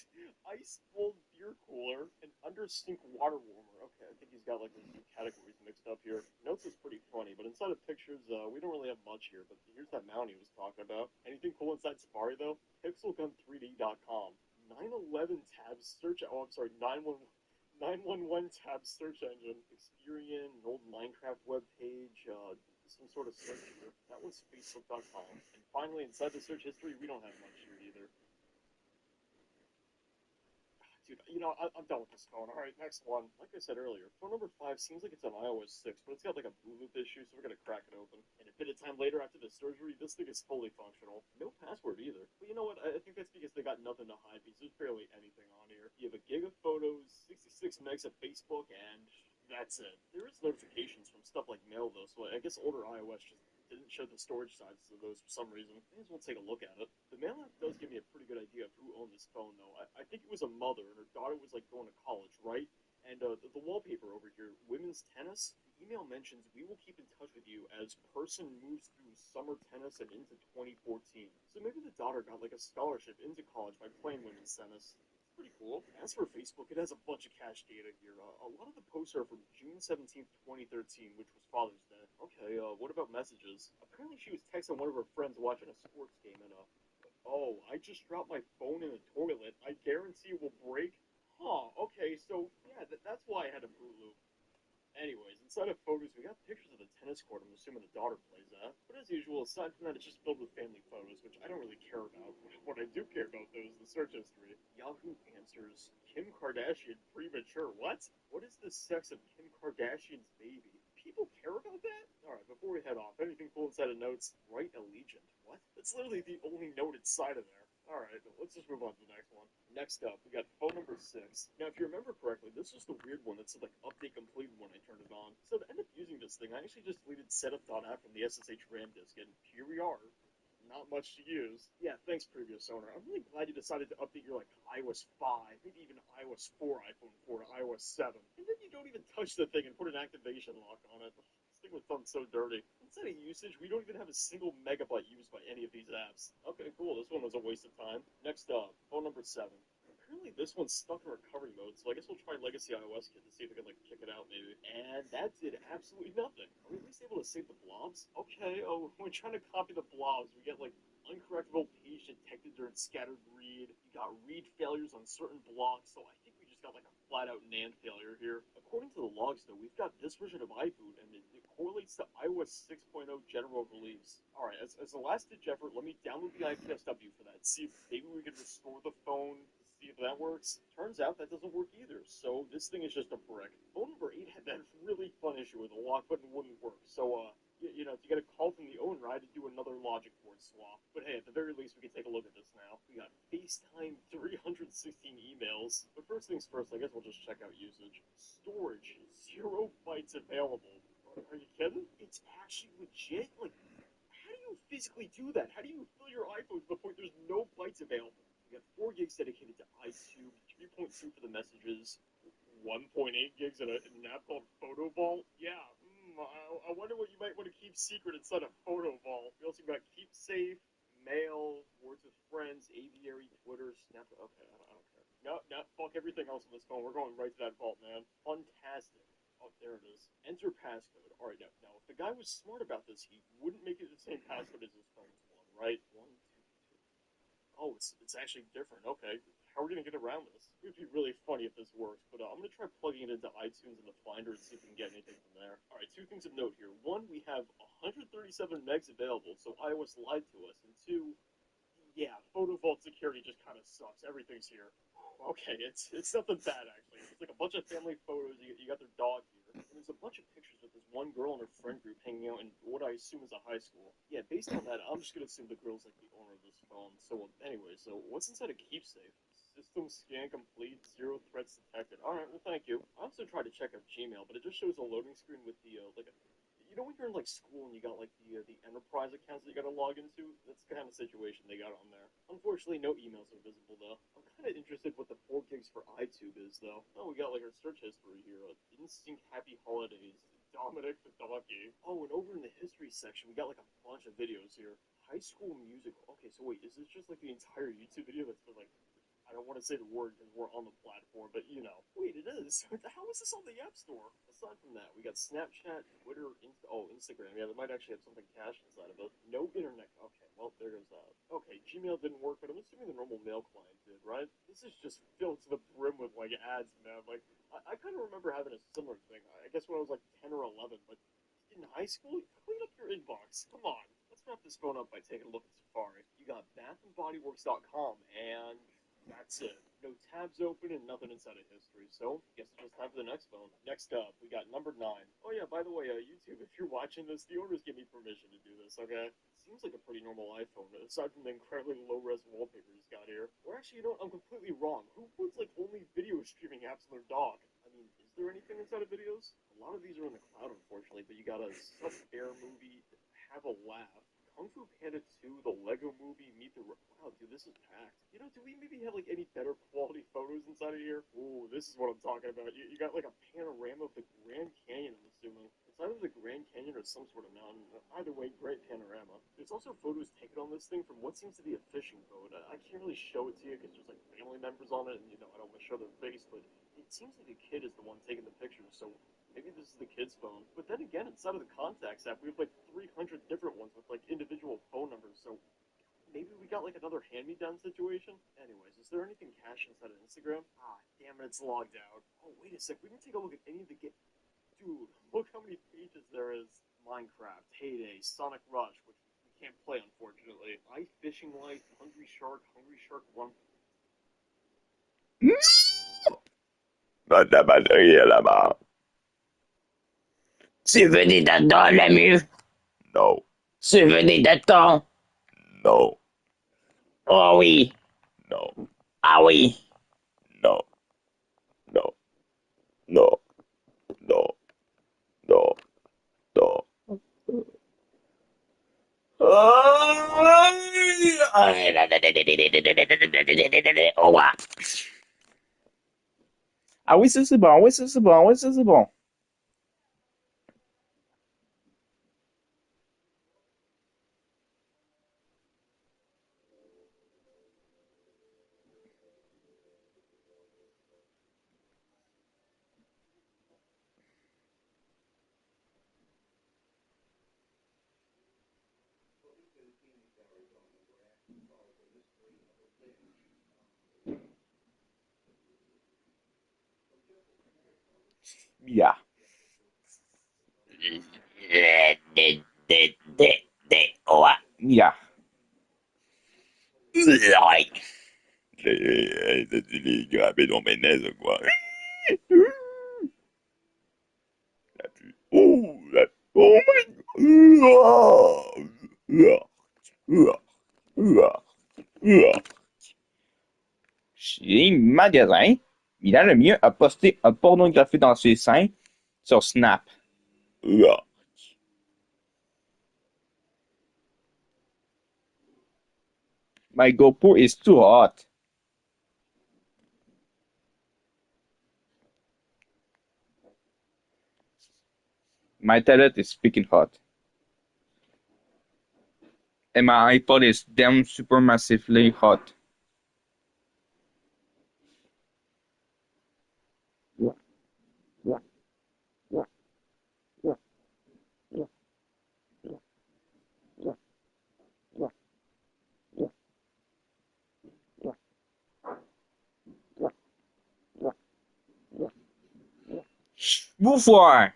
Ice mold beer cooler and under sink water warmer. Okay, I think he's got like those two categories mixed up here. Notes is pretty funny, but inside of pictures, we don't really have much here. But here's that mount he was talking about. Anything cool inside Safari though? Pixelgun3D.com. 911 tabs search. Oh, I'm sorry. 911 tab search engine, Experian, an old Minecraft web page, some sort of search here. That one's Facebook.com. And finally, inside the search history, we don't have much here either. Dude, I'm done with this phone. All right, next one. Like I said earlier, phone number 5 seems like it's on iOS 6, but it's got like a Bluetooth issue, so we're going to crack it open. And a bit of time later after the surgery, this thing is fully functional. No password either. But you know what? I think that's because they got nothing to hide, because there's barely anything on here. You have a gig of photos, 66 megs of Facebook, and that's it. There is notifications from stuff like mail, though, so I guess older iOS just didn't show the storage sizes of those for some reason. May as well take a look at it. The mail app does give me a pretty good idea of who owned this phone, though. I think it was a mother, and her daughter was like going to college, right? And the wallpaper over here, women's tennis. The email mentions we will keep in touch with you as person moves through summer tennis and into 2014. So maybe the daughter got like a scholarship into college by playing women's tennis. Pretty cool. As for Facebook, it has a bunch of cache data here. A lot of the posts are from June 17th, 2013, which was Father's Day. Okay, what about messages? Apparently she was texting one of her friends watching a sports game and, oh, I just dropped my phone in the toilet. I guarantee it will break. Huh, okay, so, yeah, that's why I had a Fruit Loop. Anyways, inside of photos, we got pictures of the tennis court I'm assuming the daughter plays at. But as usual, aside from that, it's just filled with family photos, which I don't really care about. What I do care about, though, is the search history. Yahoo answers, Kim Kardashian premature. What? What is the sex of Kim Kardashian's baby? People care about that? Alright, before we head off, anything cool inside of notes? Write Allegiant. What? That's literally the only note inside of there. Alright, let's just move on to the next one. Next up, we got phone number 6. Now, if you remember correctly, this was the weird one that said, like, update completed when I turned it on. So to end up using this thing, I actually just deleted setup.app from the SSH RAM disk, and here we are. Not much to use. Yeah, thanks, previous owner. I'm really glad you decided to update your, like, iOS 5, maybe even iOS 4, iPhone 4 to iOS 7. And then you don't even touch the thing and put an activation lock on it. This thing was done so dirty. Instead of usage, we don't even have a single megabyte used by any of these apps. Okay, cool. This one was a waste of time. Next up, phone number 7. Apparently this one's stuck in recovery mode, so I guess we'll try Legacy iOS Kit to see if we can, like, kick it out, maybe. And that did absolutely nothing. Are we at least able to save the blobs? Okay, oh, when we're trying to copy the blobs, we get, like, uncorrectable page detected during scattered read. You got read failures on certain blocks, so I think we just got, like, a flat-out NAND failure here. According to the logs, though, we've got this version of iBoot, and it correlates to iOS 6.0 general release. Alright, as a last-ditch effort, let me download the IPSW for that, see if maybe we can restore the phone, see if that works. Turns out that doesn't work either, so this thing is just a brick. Phone number 8 had that really fun issue where the lock button wouldn't work, so, you know, you get a call from the owner, I had to do another logic board swap. But hey, at the very least, we can take a look at this now. We got FaceTime 316 emails. But first things first, I guess we'll just check out usage. Storage, 0 bytes available. Are you kidding? It's actually legit? Like, how do you physically do that? How do you fill your iPhone to the point there's no available. We got 4 gigs dedicated to iTube, 3.2 for the messages, 1.8 gigs in an app called Photo Vault. Yeah, I wonder what you might want to keep secret inside a Photo Vault. We also got Keep Safe, Mail, Words with Friends, Aviary, Twitter, Snap. Okay, I don't care. No, fuck everything else on this phone. We're going right to that vault, man. Fantastic. Oh, there it is. Enter passcode. All right, now, if the guy was smart about this, he wouldn't make it the same passcode as his phone's one, right? One, two, two. Oh, it's actually different. Okay, how are we gonna get around this? It would be really funny if this works, but I'm gonna try plugging it into iTunes in the Finder and see if we can get anything from there. All right, 2 things of note here. One, we have 137 megs available, so iOS lied to us, and 2, yeah, Photo Vault security just kind of sucks. Everything's here. Okay, it's nothing bad actually. It's like a bunch of family photos. You got their dog here, and there's a bunch of pictures with this one girl and her friend group hanging out in what I assume is a high school. Yeah, based on that, I'm just gonna assume the girl's like the owner of this phone. So anyway, so what's inside a keepsafe? System scan complete, 0 threats detected. All right, well thank you. I also tried to check out Gmail, but it just shows a loading screen with the like a when you're in like school and you got like the enterprise accounts that you got to log into, that's the kind of situation they got on there. Unfortunately, no emails are visible though. I'm kind of interested what the 4 gigs for iTube is though. Oh, we got like our search history here. Instinct Happy Holidays. Dominic the Donkey. Oh, and over in the history section, we got like a bunch of videos here. High School Musical. Okay, so wait, is this just like the entire YouTube video that's been like I don't want to say the word because we're on the platform, but you know. Wait, it is. How is this on the App Store? Aside from that, we got Snapchat, Twitter, Instagram. Yeah, they might actually have something cached inside of it. No internet. Okay, well, there goes that. Okay, Gmail didn't work, but I'm assuming the normal mail client did, right? This is just filled to the brim with, like, ads, man. Like, I kind of remember having a similar thing. I guess when I was, like, 10 or 11, but in high school, clean up your inbox. Come on. Let's wrap this phone up by taking a look at Safari. You got bathandbodyworks.com, and that's it. No tabs open and nothing inside of history. So, guess it's just time for the next phone. Next up, we got number 9. Oh yeah, by the way, YouTube, if you're watching this, the owners give me permission to do this, okay? Seems like a pretty normal iPhone, aside from the incredibly low-res wallpaper he's got here. Or actually, you know what? I'm completely wrong. Who puts, like, only video streaming apps on their dock? I mean, is there anything inside of videos? A lot of these are in the cloud, unfortunately, but you got a Sub-Air movie, Have a Laugh, Kung Fu Panda 2, the Lego Movie, Meet the... Wow, dude, this is packed. You know, do we maybe have, like, any better quality photos inside of here? Ooh, this is what I'm talking about. You got, like, a panorama of the Grand Canyon, I'm assuming. It's either the Grand Canyon or some sort of mountain. Either way, great panorama. There's also photos taken on this thing from what seems to be a fishing boat. I can't really show it to you because there's, like, family members on it, and, you know, I don't want to show their face, but it seems like a kid is the one taking the pictures, so maybe this is the kid's phone. But then again, inside of the contacts app, we have like 300 different ones with like individual phone numbers. So maybe we got like another hand-me-down situation. Anyways, is there anything cached inside of Instagram? Ah, damn it, it's logged out. Oh, wait a sec. We didn't take a look at any of the Dude, look how many pages there is. Minecraft, Heyday, Sonic Rush, which we can't play unfortunately. iFishing Life, Hungry Shark 1. Dans ta batterie est là-bas. Souvenez dedans, l'ami. Non, Souvenez dedans. non, Oh oui. non, Ah oui. non, non, non, non, non, non. Au revoir. Ah oui, ça c'est bon, oui, ça c'est bon, oui, ça c'est bon. Yeah. Au revoir. Yeah. Like. Tu l'es gravé dans mes nez, quoi. Là, oh, là, oh my god. Chez Magasin, il a le mieux à poster un pornographie dans ses seins sur Snap. My GoPro is too hot. My tablet is freaking hot. And my iPod is damn super massively hot. Bonsoir!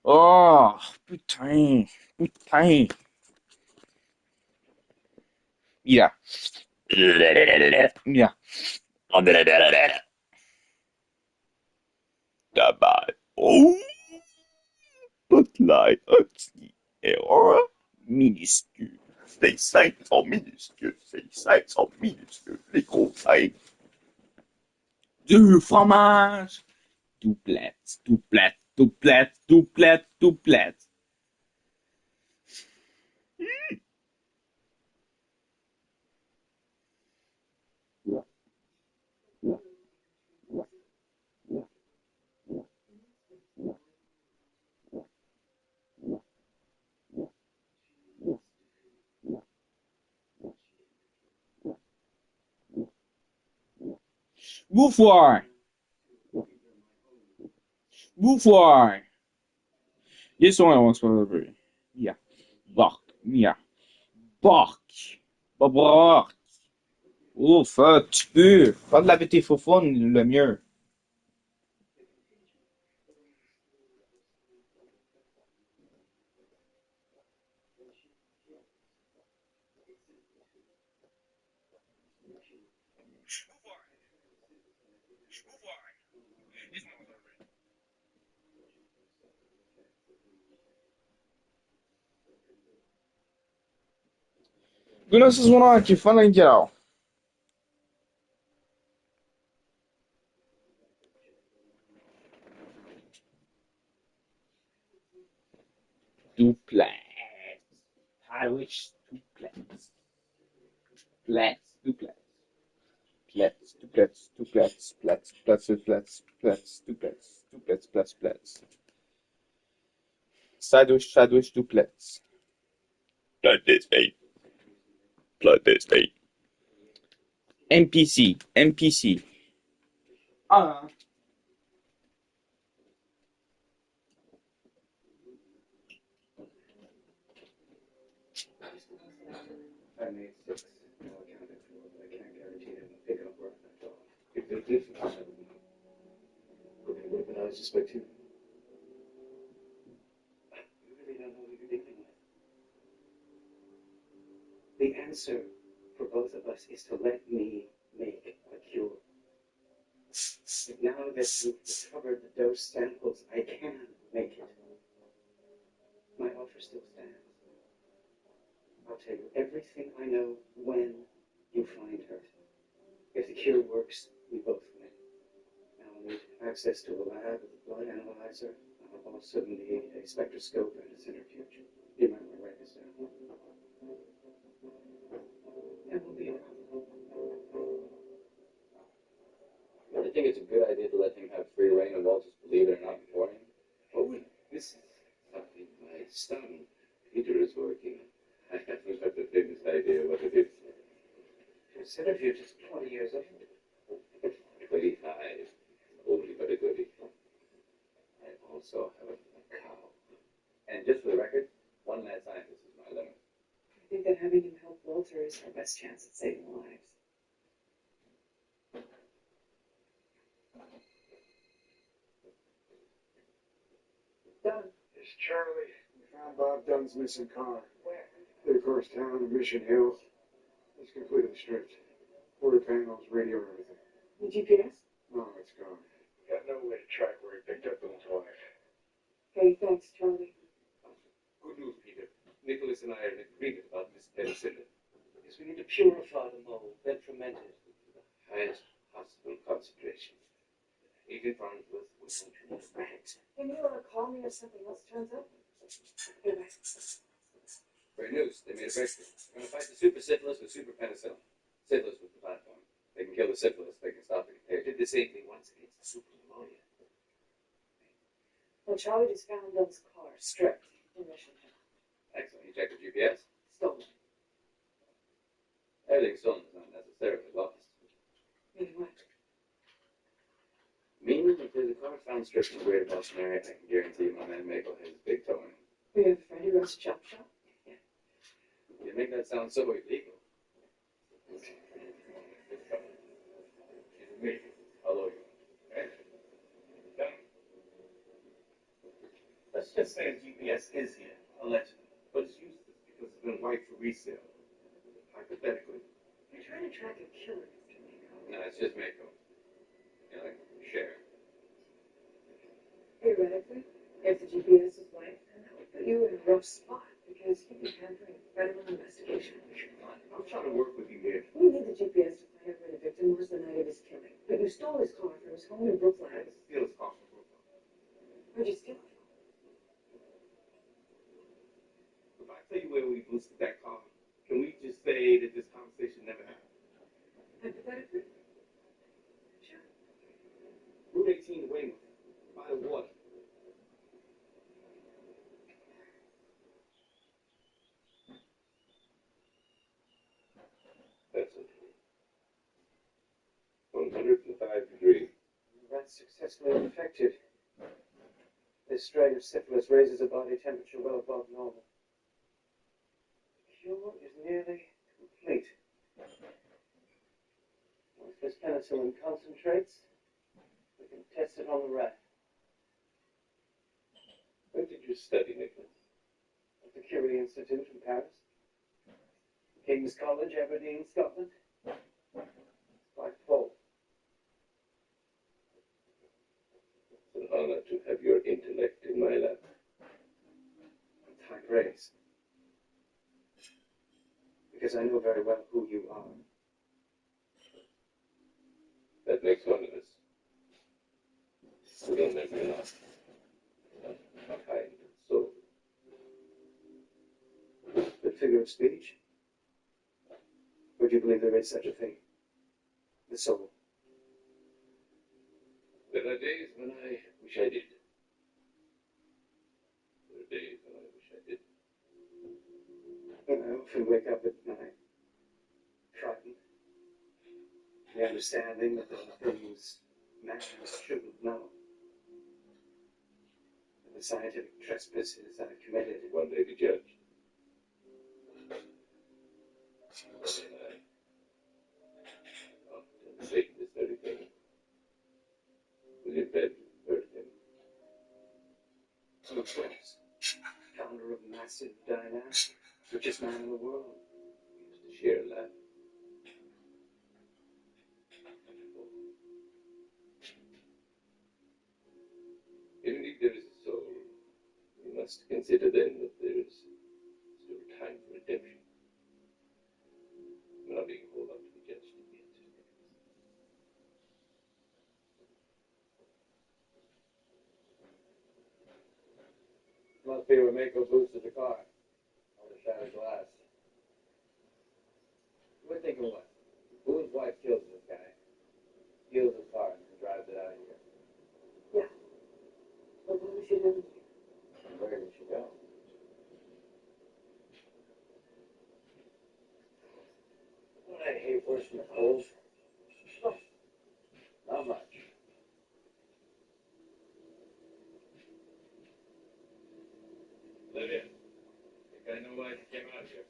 Oh, putain. Putain. Yeah. Yeah. Tabac. Oh, spotlight, petit, erreur minuscule. Les 5 sont minuscules, les 5 sont minuscules, les gros 5. Du fromage. Duplex, duplex, duplex, duplex, duplex. Bonsoir. Bonsoir. This one I want to Yeah. Bark. Yeah. Bark. Bark. Ouf, tu peux. Pas de laver tes faux le mieux. Goodness is one I can finally get out. Duplex. I wish duplex. Duplex. Duplex. Duplex. Duplex. Duplex. Duplex. Duplex. Duplex. Duplex. Duplex. Duplex. Duplex. Sandwich. Duplex. Blood this eight. Blood this eight. NPC. NPC. Ah. I made 6. All accounted for, but I can't guarantee them will pick up where I left off. If they did for 7, okay, what if I was just like 2? You really don't know who you're dealing with. The answer for both of us is to let me make a cure. But now that you've recovered the dose samples, I can make it. My offer still stands. I'll tell you everything I know when you find her. If the cure works, we both win. Now I'll need access to a lab with a blood analyzer. I'll also need a spectroscope and a centrifuge. You might want to write this down. And we'll be around. I think it's a good idea to let him have free reign and we'll just believe it or not beforehand. Oh, this is something my son, Peter, is working on. I haven't got the faintest idea what it is. Your centrifuge is 20 years old. 25. Oldie but a goodie. I also have a cow. And just for the record, one mad scientist is my limit. I think that having him help Walter is our best chance at saving lives. Done. It's Charlie. We found Bob Dunn's missing car. Where? The first town of Mission Hill. It's completely stripped. Quarter panels, radio, everything. The GPS? No, it's gone. Got no way to track where he picked up Bill's wife. Okay, thanks, Charlie. Good news, Peter. Nicholas and I are in agreement about this penicillin. Yes, we need to purify the mold, then ferment it to the highest possible concentration. Agent Farnsworth will continue to write. Can you call me if something else turns up? Goodbye. Great news. They made a basically, we're going to fight the super syphilis with super penicillin. Syphilis was the platform. They can kill the syphilis, they can stop the contagion. Did the same thing once against the super pneumonia. Well, Charlie just found Doug's car stripped in Mission Hill. Excellent. You checked the GPS? Stolen. Everything stolen is not necessarily lost. Meaning what? Meaning, if there's a car found stripped in the greater Boston area, I can guarantee you my man Mabel has his big toe in it. We have a friend who runs a chop shop. You make that sound so illegal. She's me. I'll owe you. Okay? Done. Let's just say a GPS is here, allegedly, but it's useless because it's been wiped for resale. Hypothetically. You're trying to track a killer, Mr. Mako. No, it's just Mako. You know, like, share. Theoretically, if the GPS is wiped, then that would put you in a rough spot because you'd be hampering a federal investigation. I'm trying to work with you here. We need the GPS to find out where the victim was the night of his killing. But you stole his car from his home in I Brookline. had to steal his car from Brooklyn. Where'd you steal it from? If I tell you where we boosted that car, can we just say that this conversation never happened? Hypothetically? Sure. Route 18 to Weymouth, by the water. That's it. 105 degrees. Rats successfully infected. This strain of syphilis raises a body temperature well above normal. The cure is nearly complete. Once this penicillin concentrates, we can test it on the rat. Where did you study, Nicholas? At the Curie Institute in Paris. King's College, Aberdeen, Scotland. It's quite full. It's an honor to have your intellect in my lab. With high praise. Because I know very well who you are. That makes one of us. We don't never enough. Kind and soul. The figure of speech? Would you believe there is such a thing? The soul. There are days when I wish I did. There are days when I wish I did. And I often wake up at night, frightened. The understanding that there are things man shouldn't know. And the scientific trespasses I've committed. One day be judged. And I often Satan this very thing. Was in bed with him. Duplex, founder of massive dynasty, richest man in the world. We used to share a laugh. Even if there is a soul, we must consider then that there is still time for redemption. We're not being hauled up to be judged at the answer. Must be where Mako boosted the car. Or the shattered glass. We're thinking what? Boone's wife kills this guy, steals his car, and drives it out of here. Yeah. But what was she doing here? And where did she go? What I hate worse than the cold? Not much. Olivia, think I know why she came out here.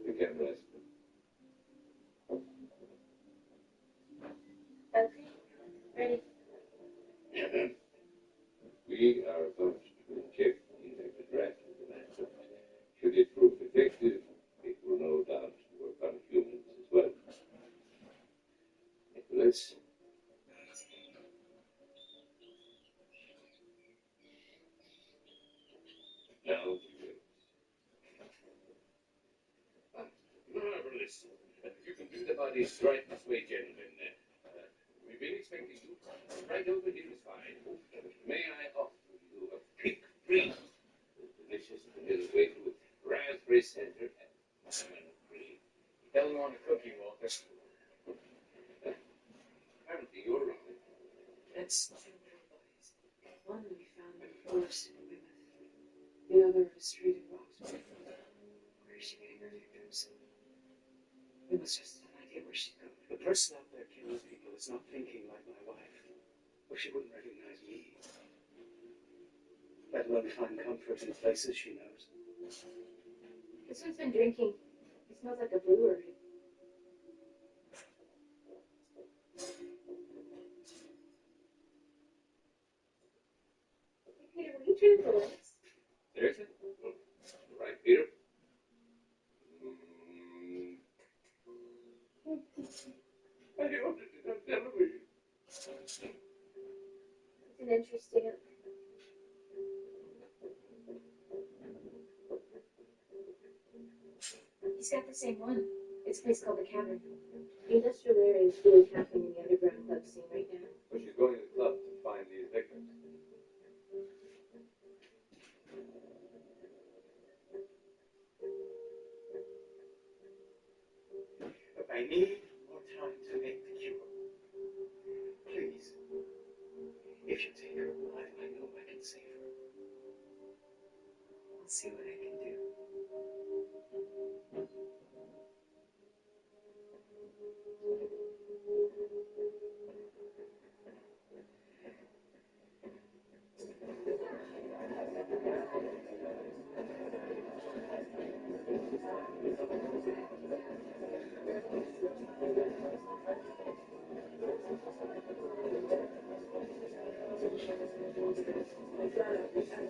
You can rest. Okay. Ready? We are about to inject the infected rat with an antidote. Should it prove effective, it will no doubt work on humans as well. Let's. Now, marvelous. You can do the bodies right this way, gentlemen. We've been expecting you. Right over here is fine. May I offer you a pick free, delicious vanilla wafer with raspberry center and lemon cream? Tell them on a cookie, Walter. Apparently you're wrong. That's two little bodies. One we found in the forest in Weymouth. The other in a street in Roxbury. Where is she getting her victims? We must just have an idea where she's going. The person out there killing people is not thinking like my wife. Or she wouldn't recognize me. Let alone find comfort in places she knows. This one's been drinking. He smells like a brewery. Hey, Peter, will you turn the lights? There's it. Right, Peter. I ordered it on television. It's an interesting. He's got the same one. It's a place called the Cavern. The industrial area is really happening in the underground club scene right now. So she's going to the club to find these victims. I need more time to make the cure. Please. If you take her alive, I know I can save her. I'll see what I can do.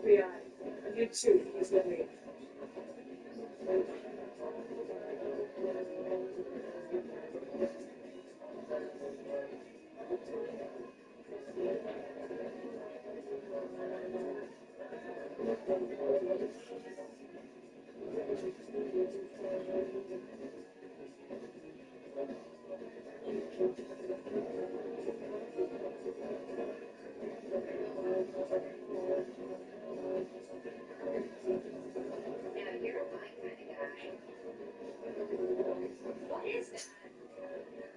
FBI. You too. He's with me.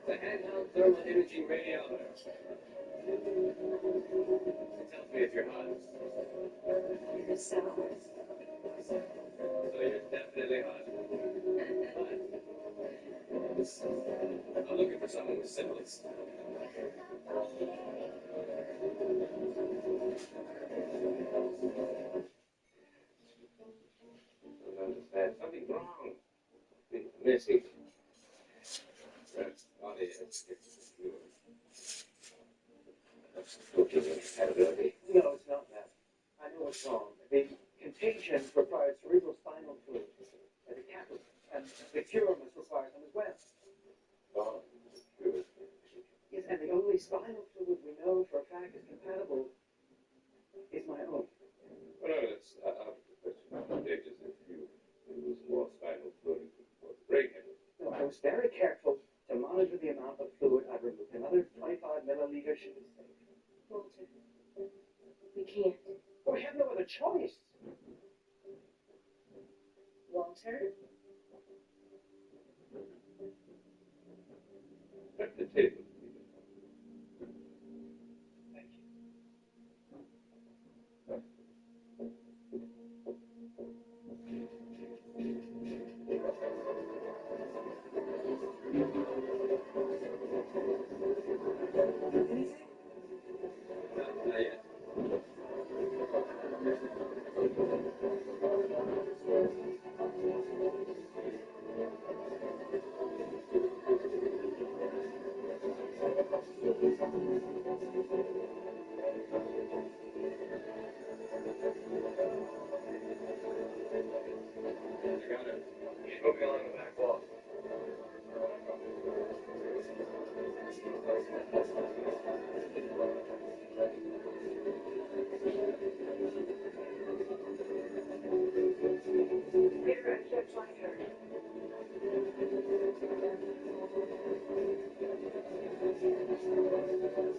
The handheld thermal imaging radiometer. It tells me if you're hot. You're sour. So you're definitely hot. But I'm looking for someone with syphilis. I don't understand. Something's wrong. It's missing. That's body is compatibility. No, it's not that. I know what's wrong. The contagion requires cerebral spinal fluid. And the cure must require some as well. Oh, good. Yes, and the only spinal fluid we know for a fact is compatible is my own. Well, no, that's out of the question. Contagious if you lose more spinal fluid or break it. No, I was very careful to monitor the amount of fluid I removed. Another 25 milliliters should be safe. Walter, we can't. Well, we have no other choice. Walter? At the table. Thank you. Not yet. I got it. He's moving along the back wall. Here, I can't find her.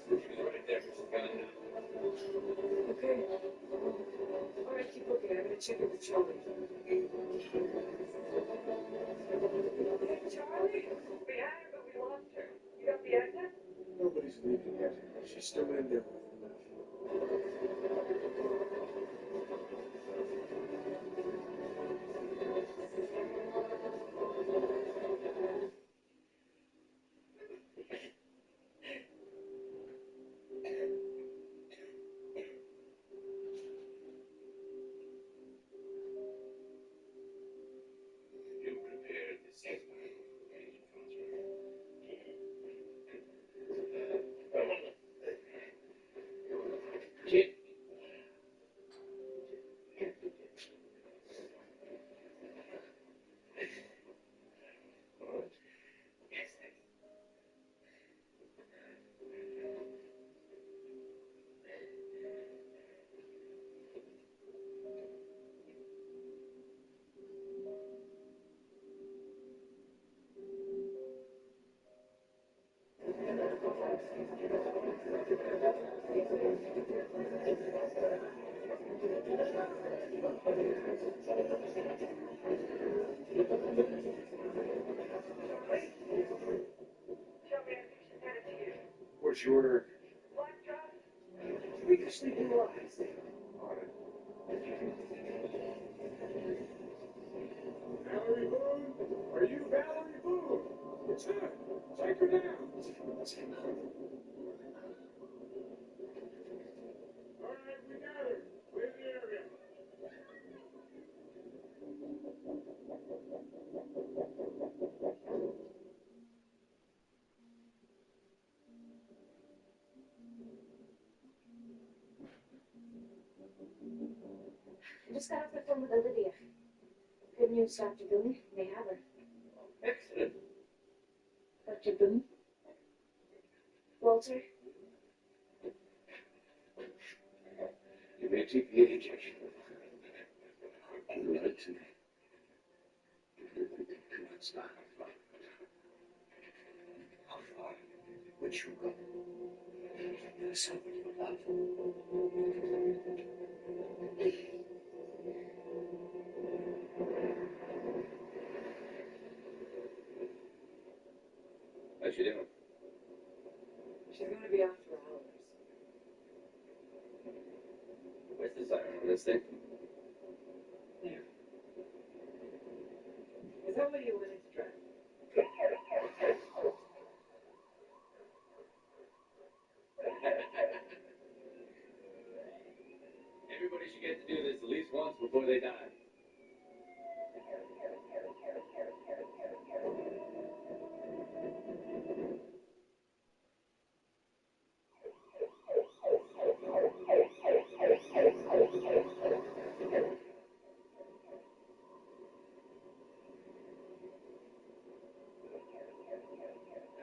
She's right there, but she's gone now. Okay. All right, keep looking. I'm gonna check in with Charlie. Hey, Charlie? We had her, but we lost her. You got the exit? Nobody's leaving yet. She's still in there with enough. You prepared the safe engine transfer. Jim. All right. Yes, thanks. What's your order? Freakishly blue eyes. Valerie Boone? Are you Valerie Boone? It's her. Take her down. All right, we got her. Clear the area. I just got off the phone with Olivia. Good news, Dr. Boone. They have her. Excellent. Dr. Boone? Walter? You may take the injection. Right to me. How far would you go? For someone you love. How's she doing? She's gonna be off for hours. Where's the siren on this thing? There. Is that what you wanted to drive? Everybody should get to do this at least once before they die.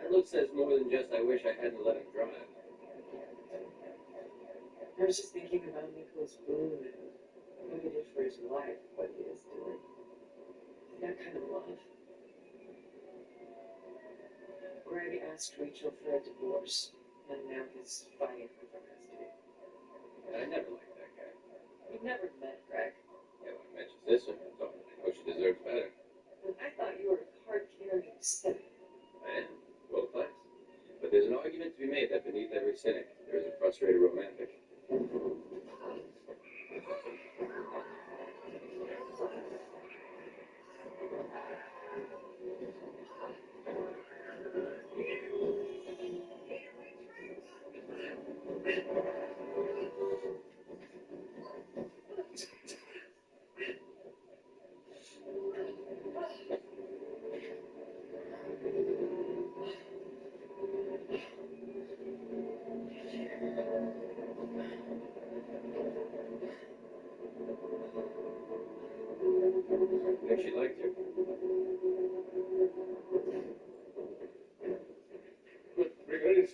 That look says more than just I wish I hadn't let him drive. I was just thinking about Nicholas Boone and what he did for his wife, what he is doing. That kind of love. Greg asked Rachel for a divorce, and now he's fighting her for custody. I never liked that guy. You've never met Greg. Yeah, when I met your sister, I thought I know she deserves better. But I thought you were a card-carrying cynic. I am. Well, thanks. But there's an argument to be made that beneath every cynic, there is a frustrated romantic.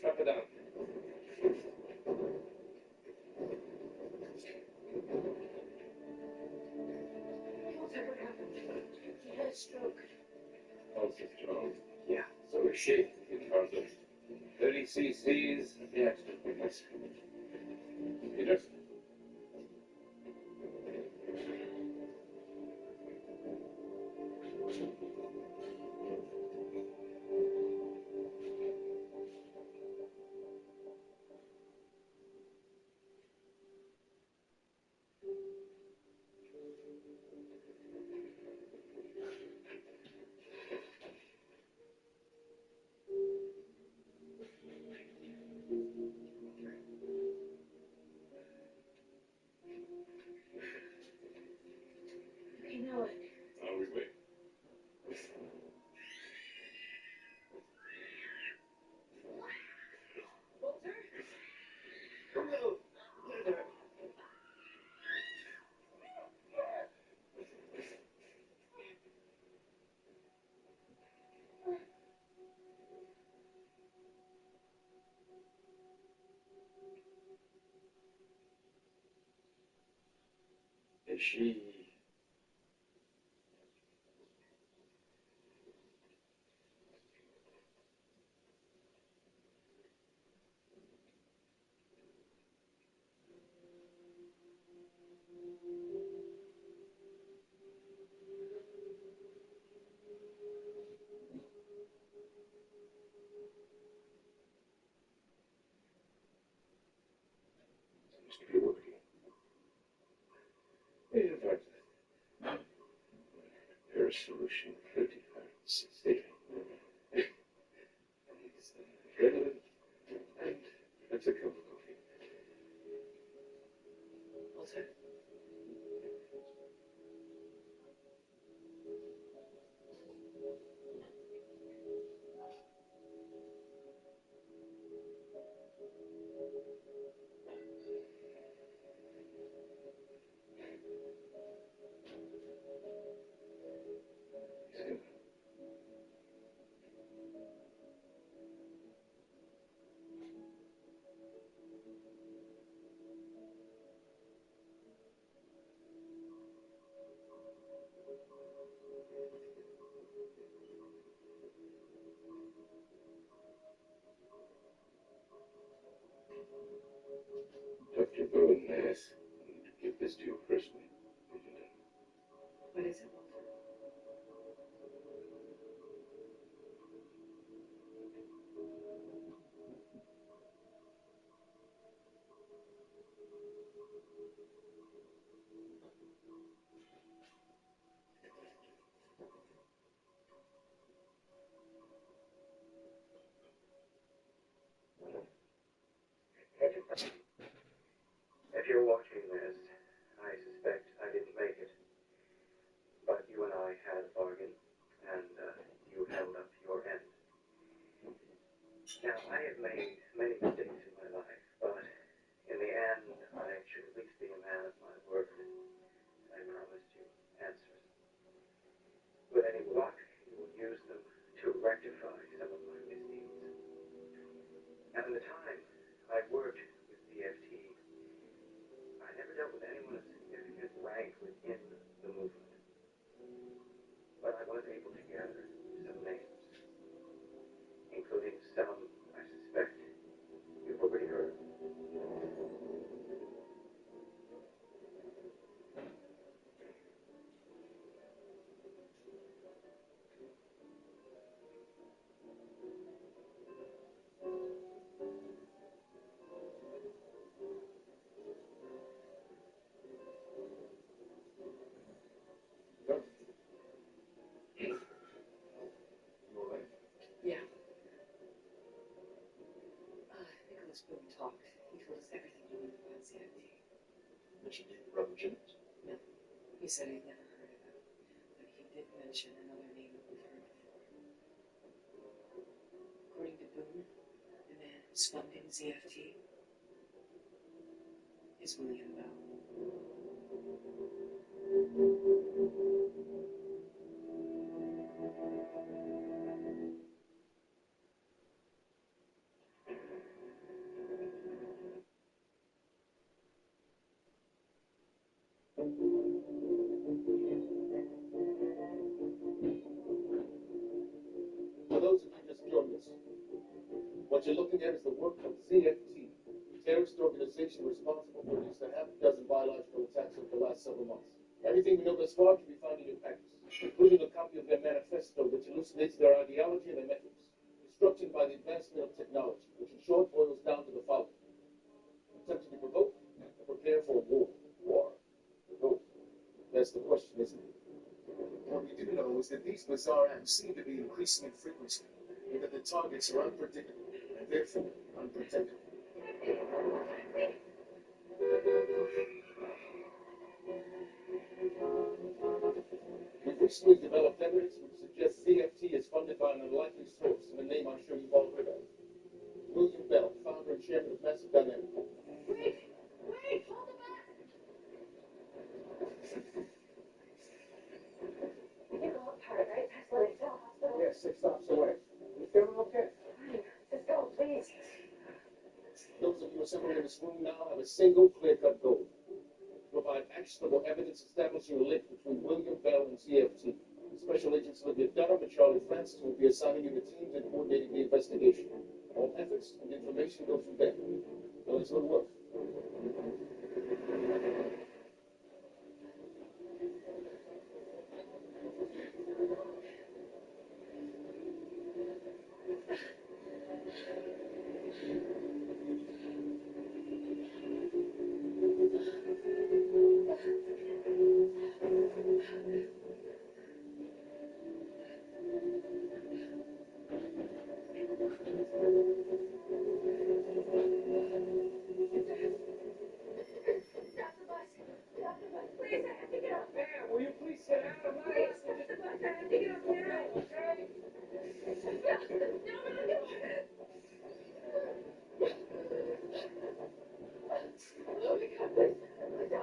strap her down. Walter, what happened? He had a stroke. Pulse is strong. Yeah, so is she. In terms of 30 cc's, the extra quickness. Peter? Okay, now what? Now we wait. Walter? No. Neither. Is she... seems to be working. In fact, there's a solution 35 saving. It's adrenaline and that's a cup of coffee. Walter? He's in. Dr. Boone asked me to give this to you personally, Agent. What is it, Walter? If you're watching this, I suspect I didn't make it. But you and I had a bargain, and you held up your end. Now, I have made many mistakes in my life, but in the end, I should at least be a man of my word. I promised you answers. With any luck, you will use them to rectify some of my misdeeds. Now, in the time I worked with DFT, I never dealt with anyone of significant rank within the movement. But I was able to gather some names, including some I suspect you've already heard. Yeah. Nicholas Boone talked. He told us everything he knew about CFT. Mentioned any rubber chickens? No. He said he'd never heard of it. But he did mention another name that we've heard before. According to Boone, the man who's funding CFT is William Bell. What you're looking at is the work of ZFT, a terrorist organization responsible for at least a half a dozen biological attacks over the last several months. Everything we know thus far can be found in your packets, including a copy of their manifesto, which elucidates their ideology and their methods, instructed by the advancement of technology, which in short boils down to the following: attempting to provoke and prepare for war. War. Provoke. That's the question, isn't it? What we do know is that these bizarre acts seem to be increasing in frequency, and that the targets are unpredictable, and therefore unprotectable. We've recently developed evidence which suggests CFT is funded by an unlikely source, and a name I'm sure you've all heard of. William Bell, founder and chairman of Massive Dynamics. Wait, hold the bus. You know what part, right? Past Lenox Hospital. Yes, 6 stops away. You feeling okay? Fine. Just go, please. Those of you assembled in this room now have a single clear-cut goal: provide actionable evidence establishing a link between William Bell and CFT. Special Agents Olivia Durham and Charlie Francis will be assigning you the teams and coordinating the investigation. All efforts and information go through them. So let's go to work. Please, I have to get up. Ma'am, will you please sit down? I'm not Please, stop the bus. I have to get up now. Okay? No. Oh my God, please. Don't. I can't breathe. Oh my God.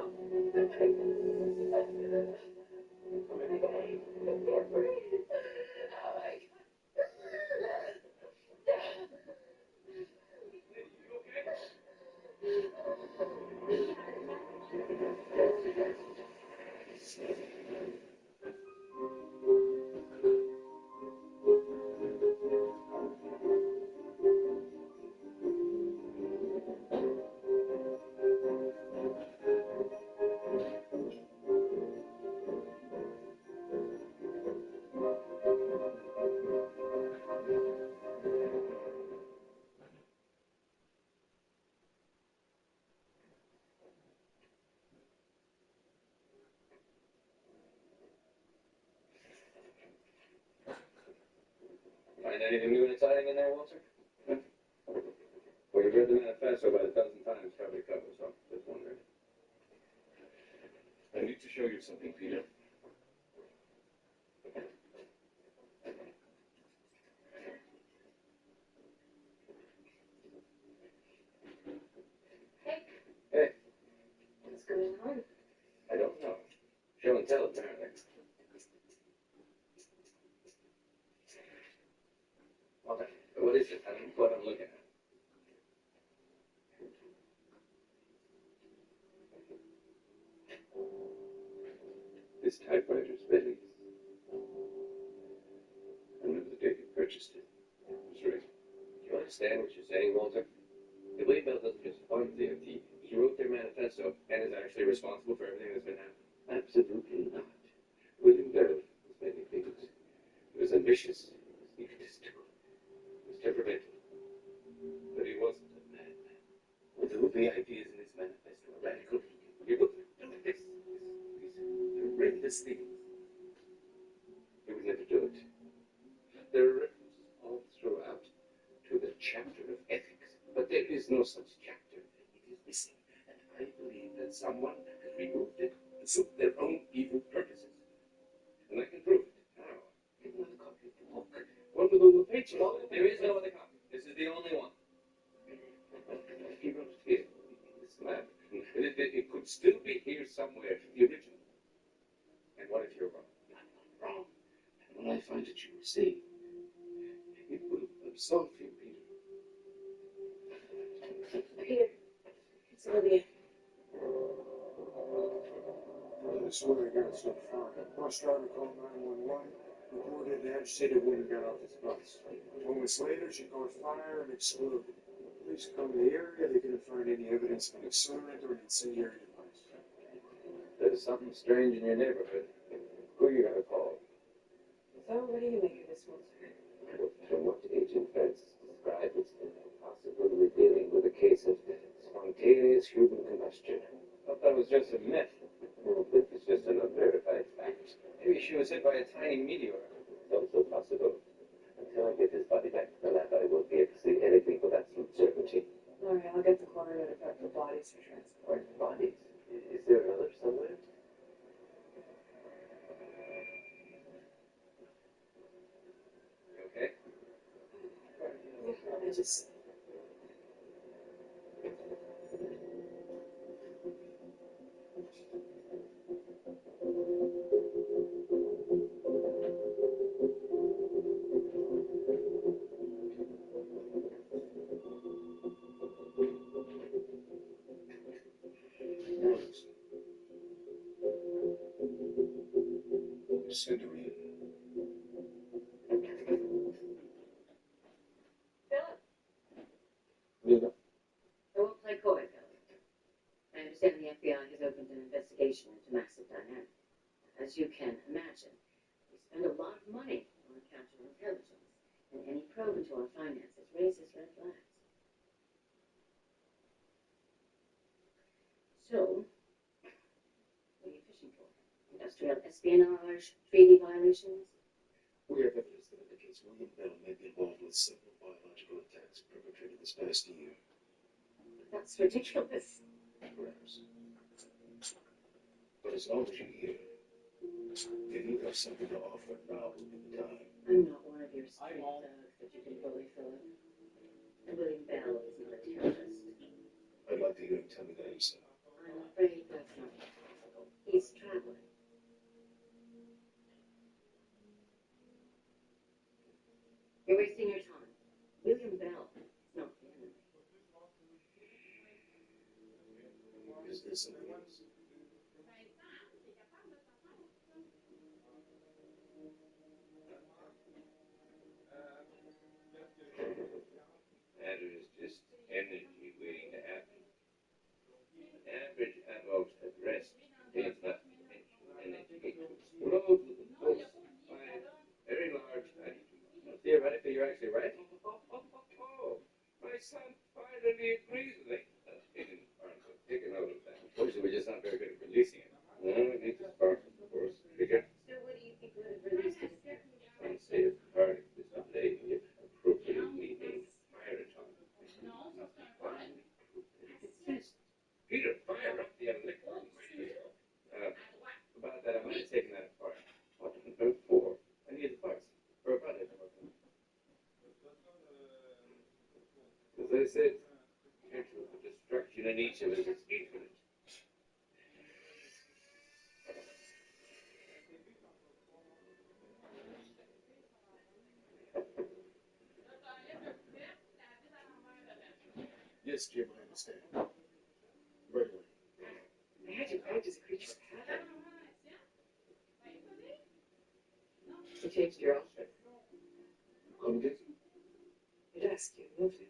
Find anything new and exciting in there, Walter? Well, you've read the manifesto about a dozen times, cover to cover, so just wondering. I need to show you something, Peter. Hey, What's going on? I don't know. Show and tell, apparently. Walter, what is it? I don't know what I'm looking at. This typewriter's Billy's. I remember the day you purchased it. It was right. Do you understand what you're saying, Walter? The William Bell doesn't just fund DFT. He wrote their manifesto and is actually responsible for everything that's been happening. Absolutely not. William Bell was many things. He was ambitious. He was egotistical. He was temperamental. But he wasn't a madman. With all the ideas in his manifesto, a radical thinking. He would do these horrendous things. He would never do it. There are references all throughout to the chapter of ethics, but there is no such chapter. It is missing, and I believe that someone has removed it to suit their own evil purposes. And I can prove it. How? Get another copy of the book. One with all the pages. Well, there is no other copy. This is the only one. He wrote it here, in this lab. It could still be here somewhere, the original. And what if you're wrong? I'm not wrong. And when I find it, you will see. It will absolve you, Peter. Peter, it's Olivia. This is what I got so far. Bus driver called 911. Reported an agitated woman got off his bus. Moments later, she caught fire and exploded. Police come to the area, they couldn't find any evidence of an accelerant or an incendiary device. There's something strange in your neighborhood. Who are you gonna call? So, what do you make of this one, sir? From what Agent Vance described, it's possibly we're dealing with a case of spontaneous human combustion. I thought that was just a myth. Well, myth is just an unverified fact. Maybe she was hit by a tiny meteor. It's also possible. Until I get his body back to the lab, I won't be able to see anything with absolute certainty. All right, I'll get the coroner to prep the bodies for transport. Bodies? Is there another somewhere? You okay? Yeah, I just... Send her in. Philip, Yeah. I won't play coy, Philip. I understand the FBI has opened an investigation into massive dynamics. As you can imagine, we spend a lot of money on counterintelligence, and any probe into our finances raises red flags. So, what are you fishing for? Industrial espionage, treaty violations? We have evidence that indicates William Bell may be involved with several biological attacks perpetrated this past year. That's ridiculous. Perhaps. But as long as you're here, if you have something to offer, now would be the time. I'm not one of your street thugs that you can bully, Philip. William Bell is not a terrorist. I'd like to hear him tell me that himself. I'm afraid that's not possible. He's traveling. You're wasting your time. William Bell is not the enemy. Is there something else? Matter is just energy waiting to happen. An average adult at rest contains enough energy to explode with a pulse by very large magnitude. Theoretically, you're actually right. Oh, my son finally agrees with me. Take a note of that. Unfortunately, we're just not very good at releasing it. No, we need to spark, of course. Trigger. So what do you think would have released it? Unsafe particles delay if appropriately named fire atomic. Peter, fire up the electron. About that, I might have taken that apart. What for? I need the parts for a project. As I said, potential for destruction in each of us is infinite. Yes, Jim, I understand. Right away. I had you pegged as a creature of habit. You changed your outfit. Come again? Your desk, you moved it.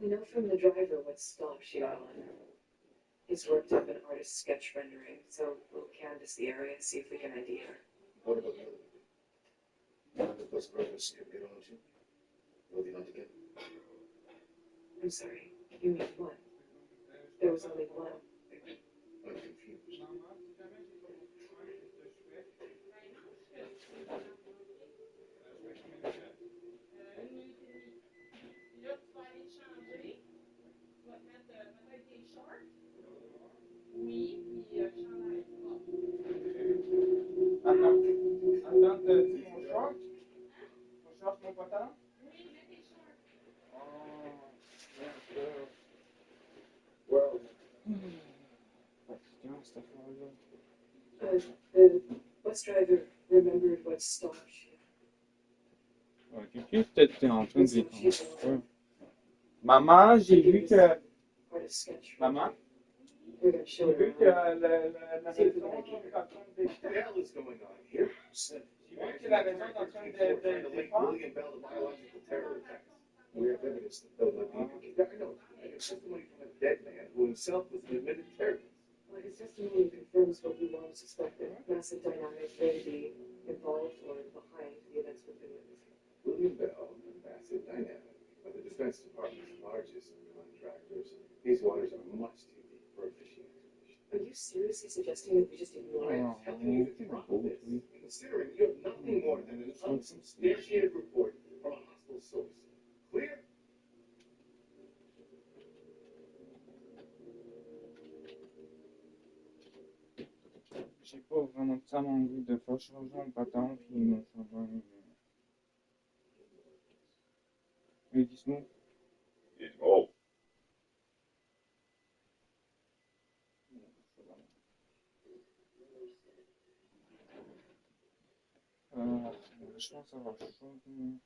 We know from the driver what stop she got on. He's worked up an artist's sketch rendering, so we'll canvass the area and see if we can ID her. What about the other one? None of the bus drivers see him get on to? Were they not together? I'm sorry, you mean one? There was only one. I'm confused. Attends, tu mon short? Mon short, mon pantalon? Well, The bus driver remembered what stop she Ouais, quelqu'un peut-être en train de déconstruire. Maman, j'ai vu que... artist's sketch Maman? We're gonna show J'ai her vu que around. la See if we maison can make est en train de What the hell is going on here? J'ai vu que la maison est en train Trying to de link faire. William Bell to biological terror attacks. We have evidence that Bell might be implicated. I know. I have testimony from a dead man who himself was an admitted terrorist. Well, his testimony confirms what we long suspected. Massive dynamics may be involved or behind the events we've been witnessing. William Bell, Massive Dynamic, are the Defense Department's largest contractors. These waters are much too deep for a fishing expedition. Are you seriously suggesting that we just ignore it? I'm telling you the truth of this, considering you have nothing more than an unsubstantiated report from a hostile source. Clear? J'ai pas vraiment tellement envie de faire changer en patin, puis mon chandail. Mais dis-moi. Oh, Je pense que ça va changer.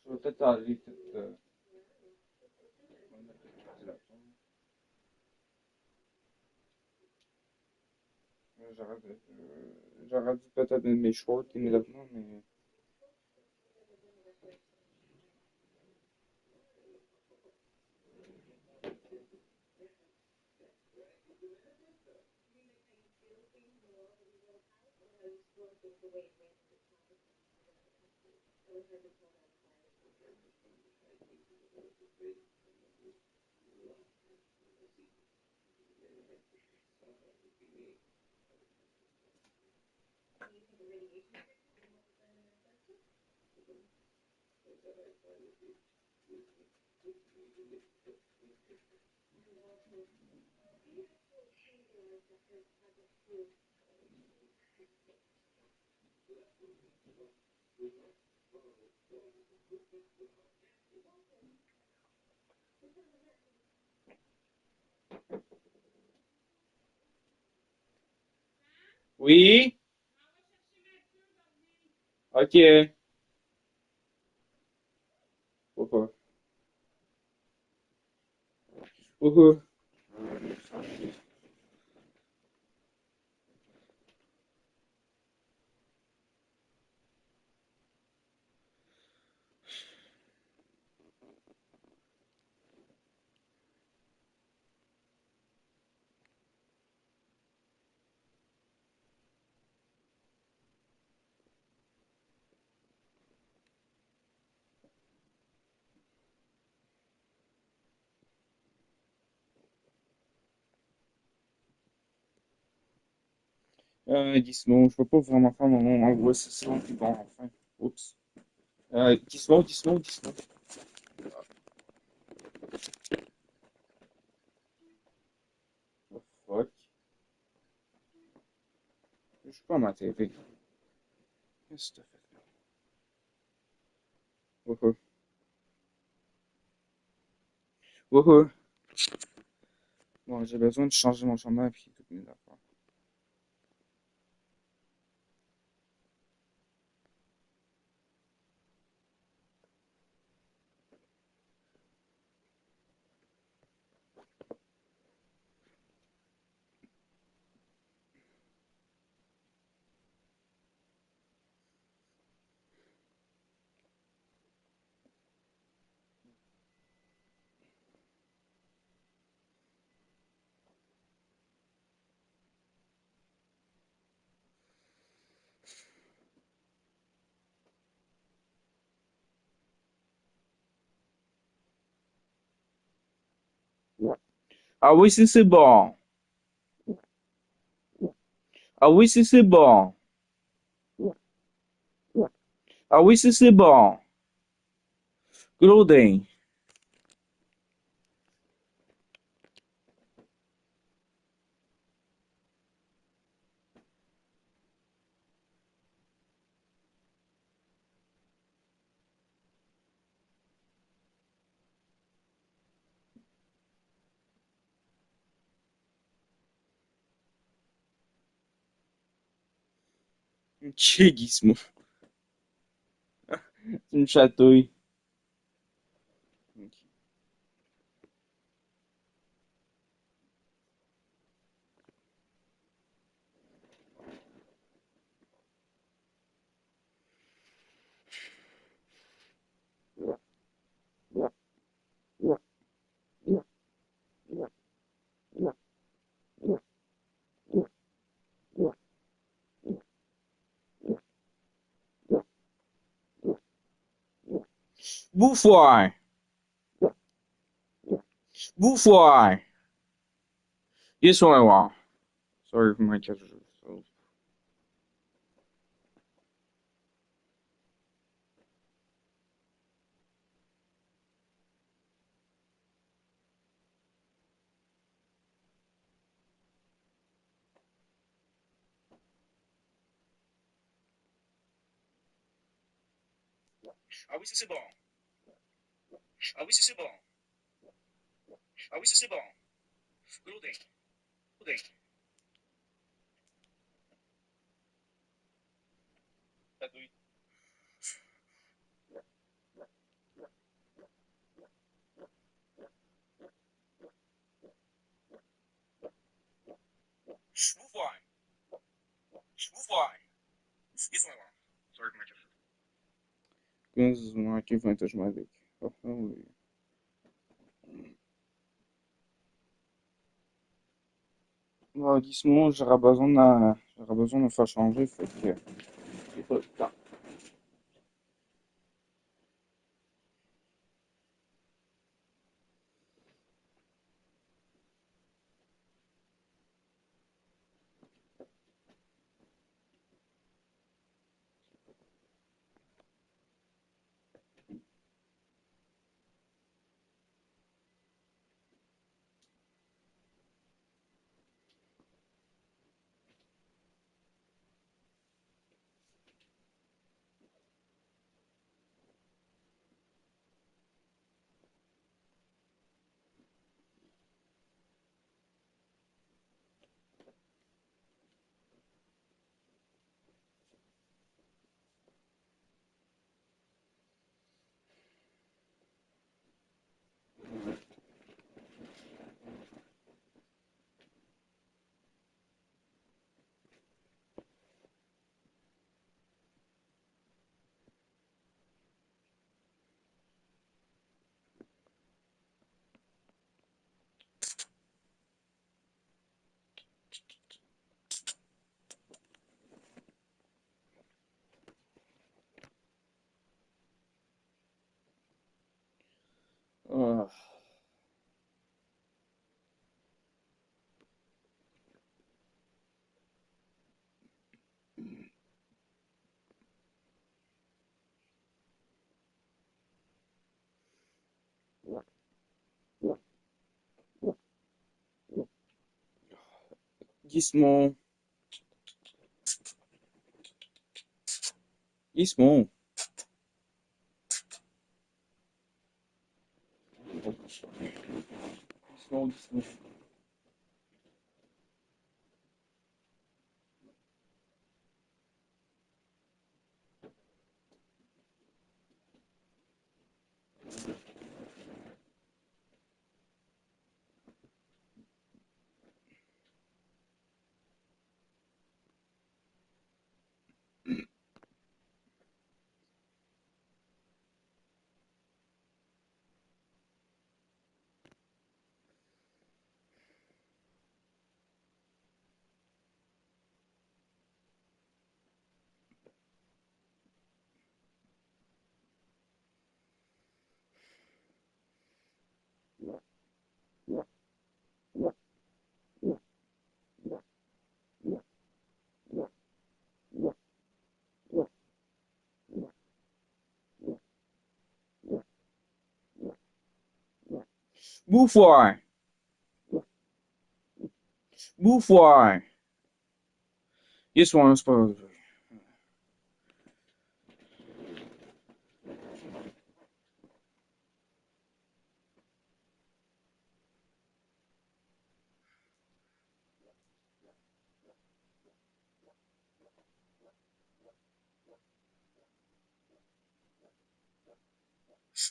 Je vais peut-être aller peut-être. J'aurais dû peut-être mettre mes shorts immédiatement, mais. Oui? Ok. Pourquoi? Pourquoi? Dis-moi, je peux pas vraiment faire mon envoi, c'est ça, puis bon, enfin. Oups. Dis-moi. Oh, fuck. Je suis pas à ma TV. Qu'est-ce que t'as fait là? Wouhou. Wouhou. Bon, j'ai besoin de changer mon chandail puis toutes mes affaires. Ah oui, c'est bon. Ah oui, c'est bon. Ah oui, c'est bon. Claudin. Che, Gizmo. Tu me chatouilles. Ok. Bullfly. Bullfly. This one I want. Sorry for my catch. Ah oui, ça c'est bon. Ah oui, ça c'est bon. Ah oui, ça c'est bon. Loading. Loading. Patrouille. Bullfly. Bullfly. This one I want. Sorry for my catch. Aqui fantasmático. Dis-moi, j'aurais besoin de faire changer, fait que j'ai pas le temps. Dis-moi. Dis-moi. Dis-moi. Bullfly. Bullfly. This one is supposed to be.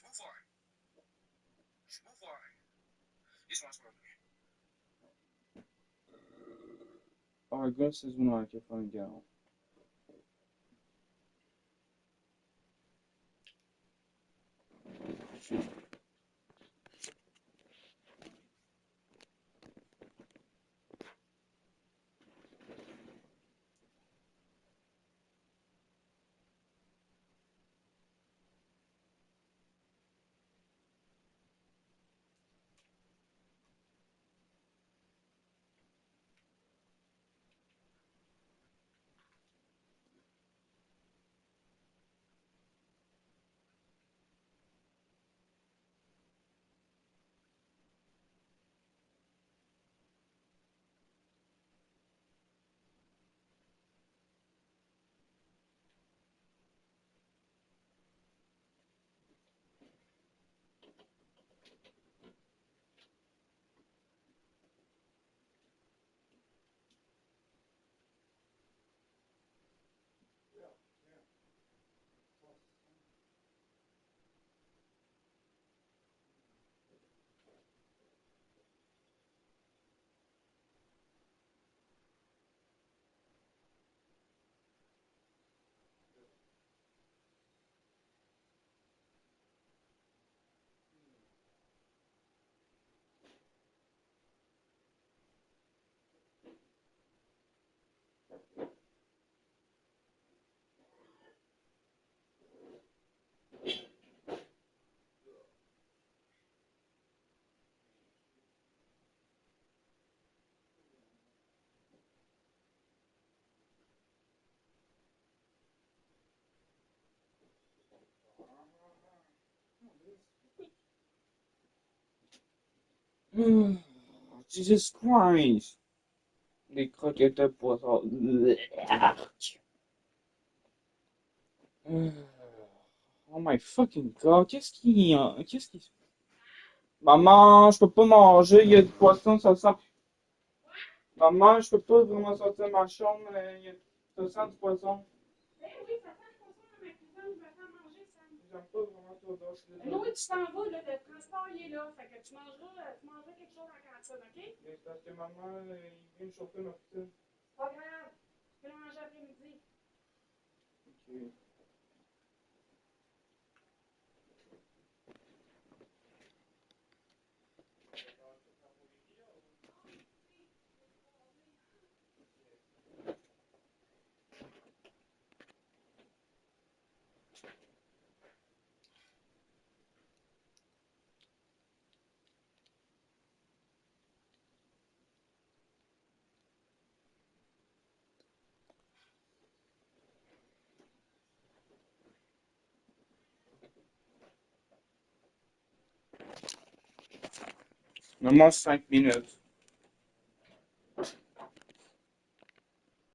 Bullfly. Bullfly. This one's supposed to be. I guess this one I can find out. Jesus Christ. Des croquettes de poisson. Oh my fucking god, qu'est-ce qui... Maman, je peux pas manger, il y a du poisson, ça sent... Maman, je peux pas vraiment sortir ma chambre, ça sent du poisson. Ben oui, ça sent le poisson dans ma cuisine, je vais faire manger ça. J'aime pas vraiment ça, donc je suis désolé. Non, oui, tu t'en vas, là, le transport il est là, fait que tu mangeras quelque chose en cantine, OK? Mais c'est parce que maman, il vient de chauffer ma poutine. C'est pas grave, tu peux le manger après-midi. Ok. Maman, 5 minutes.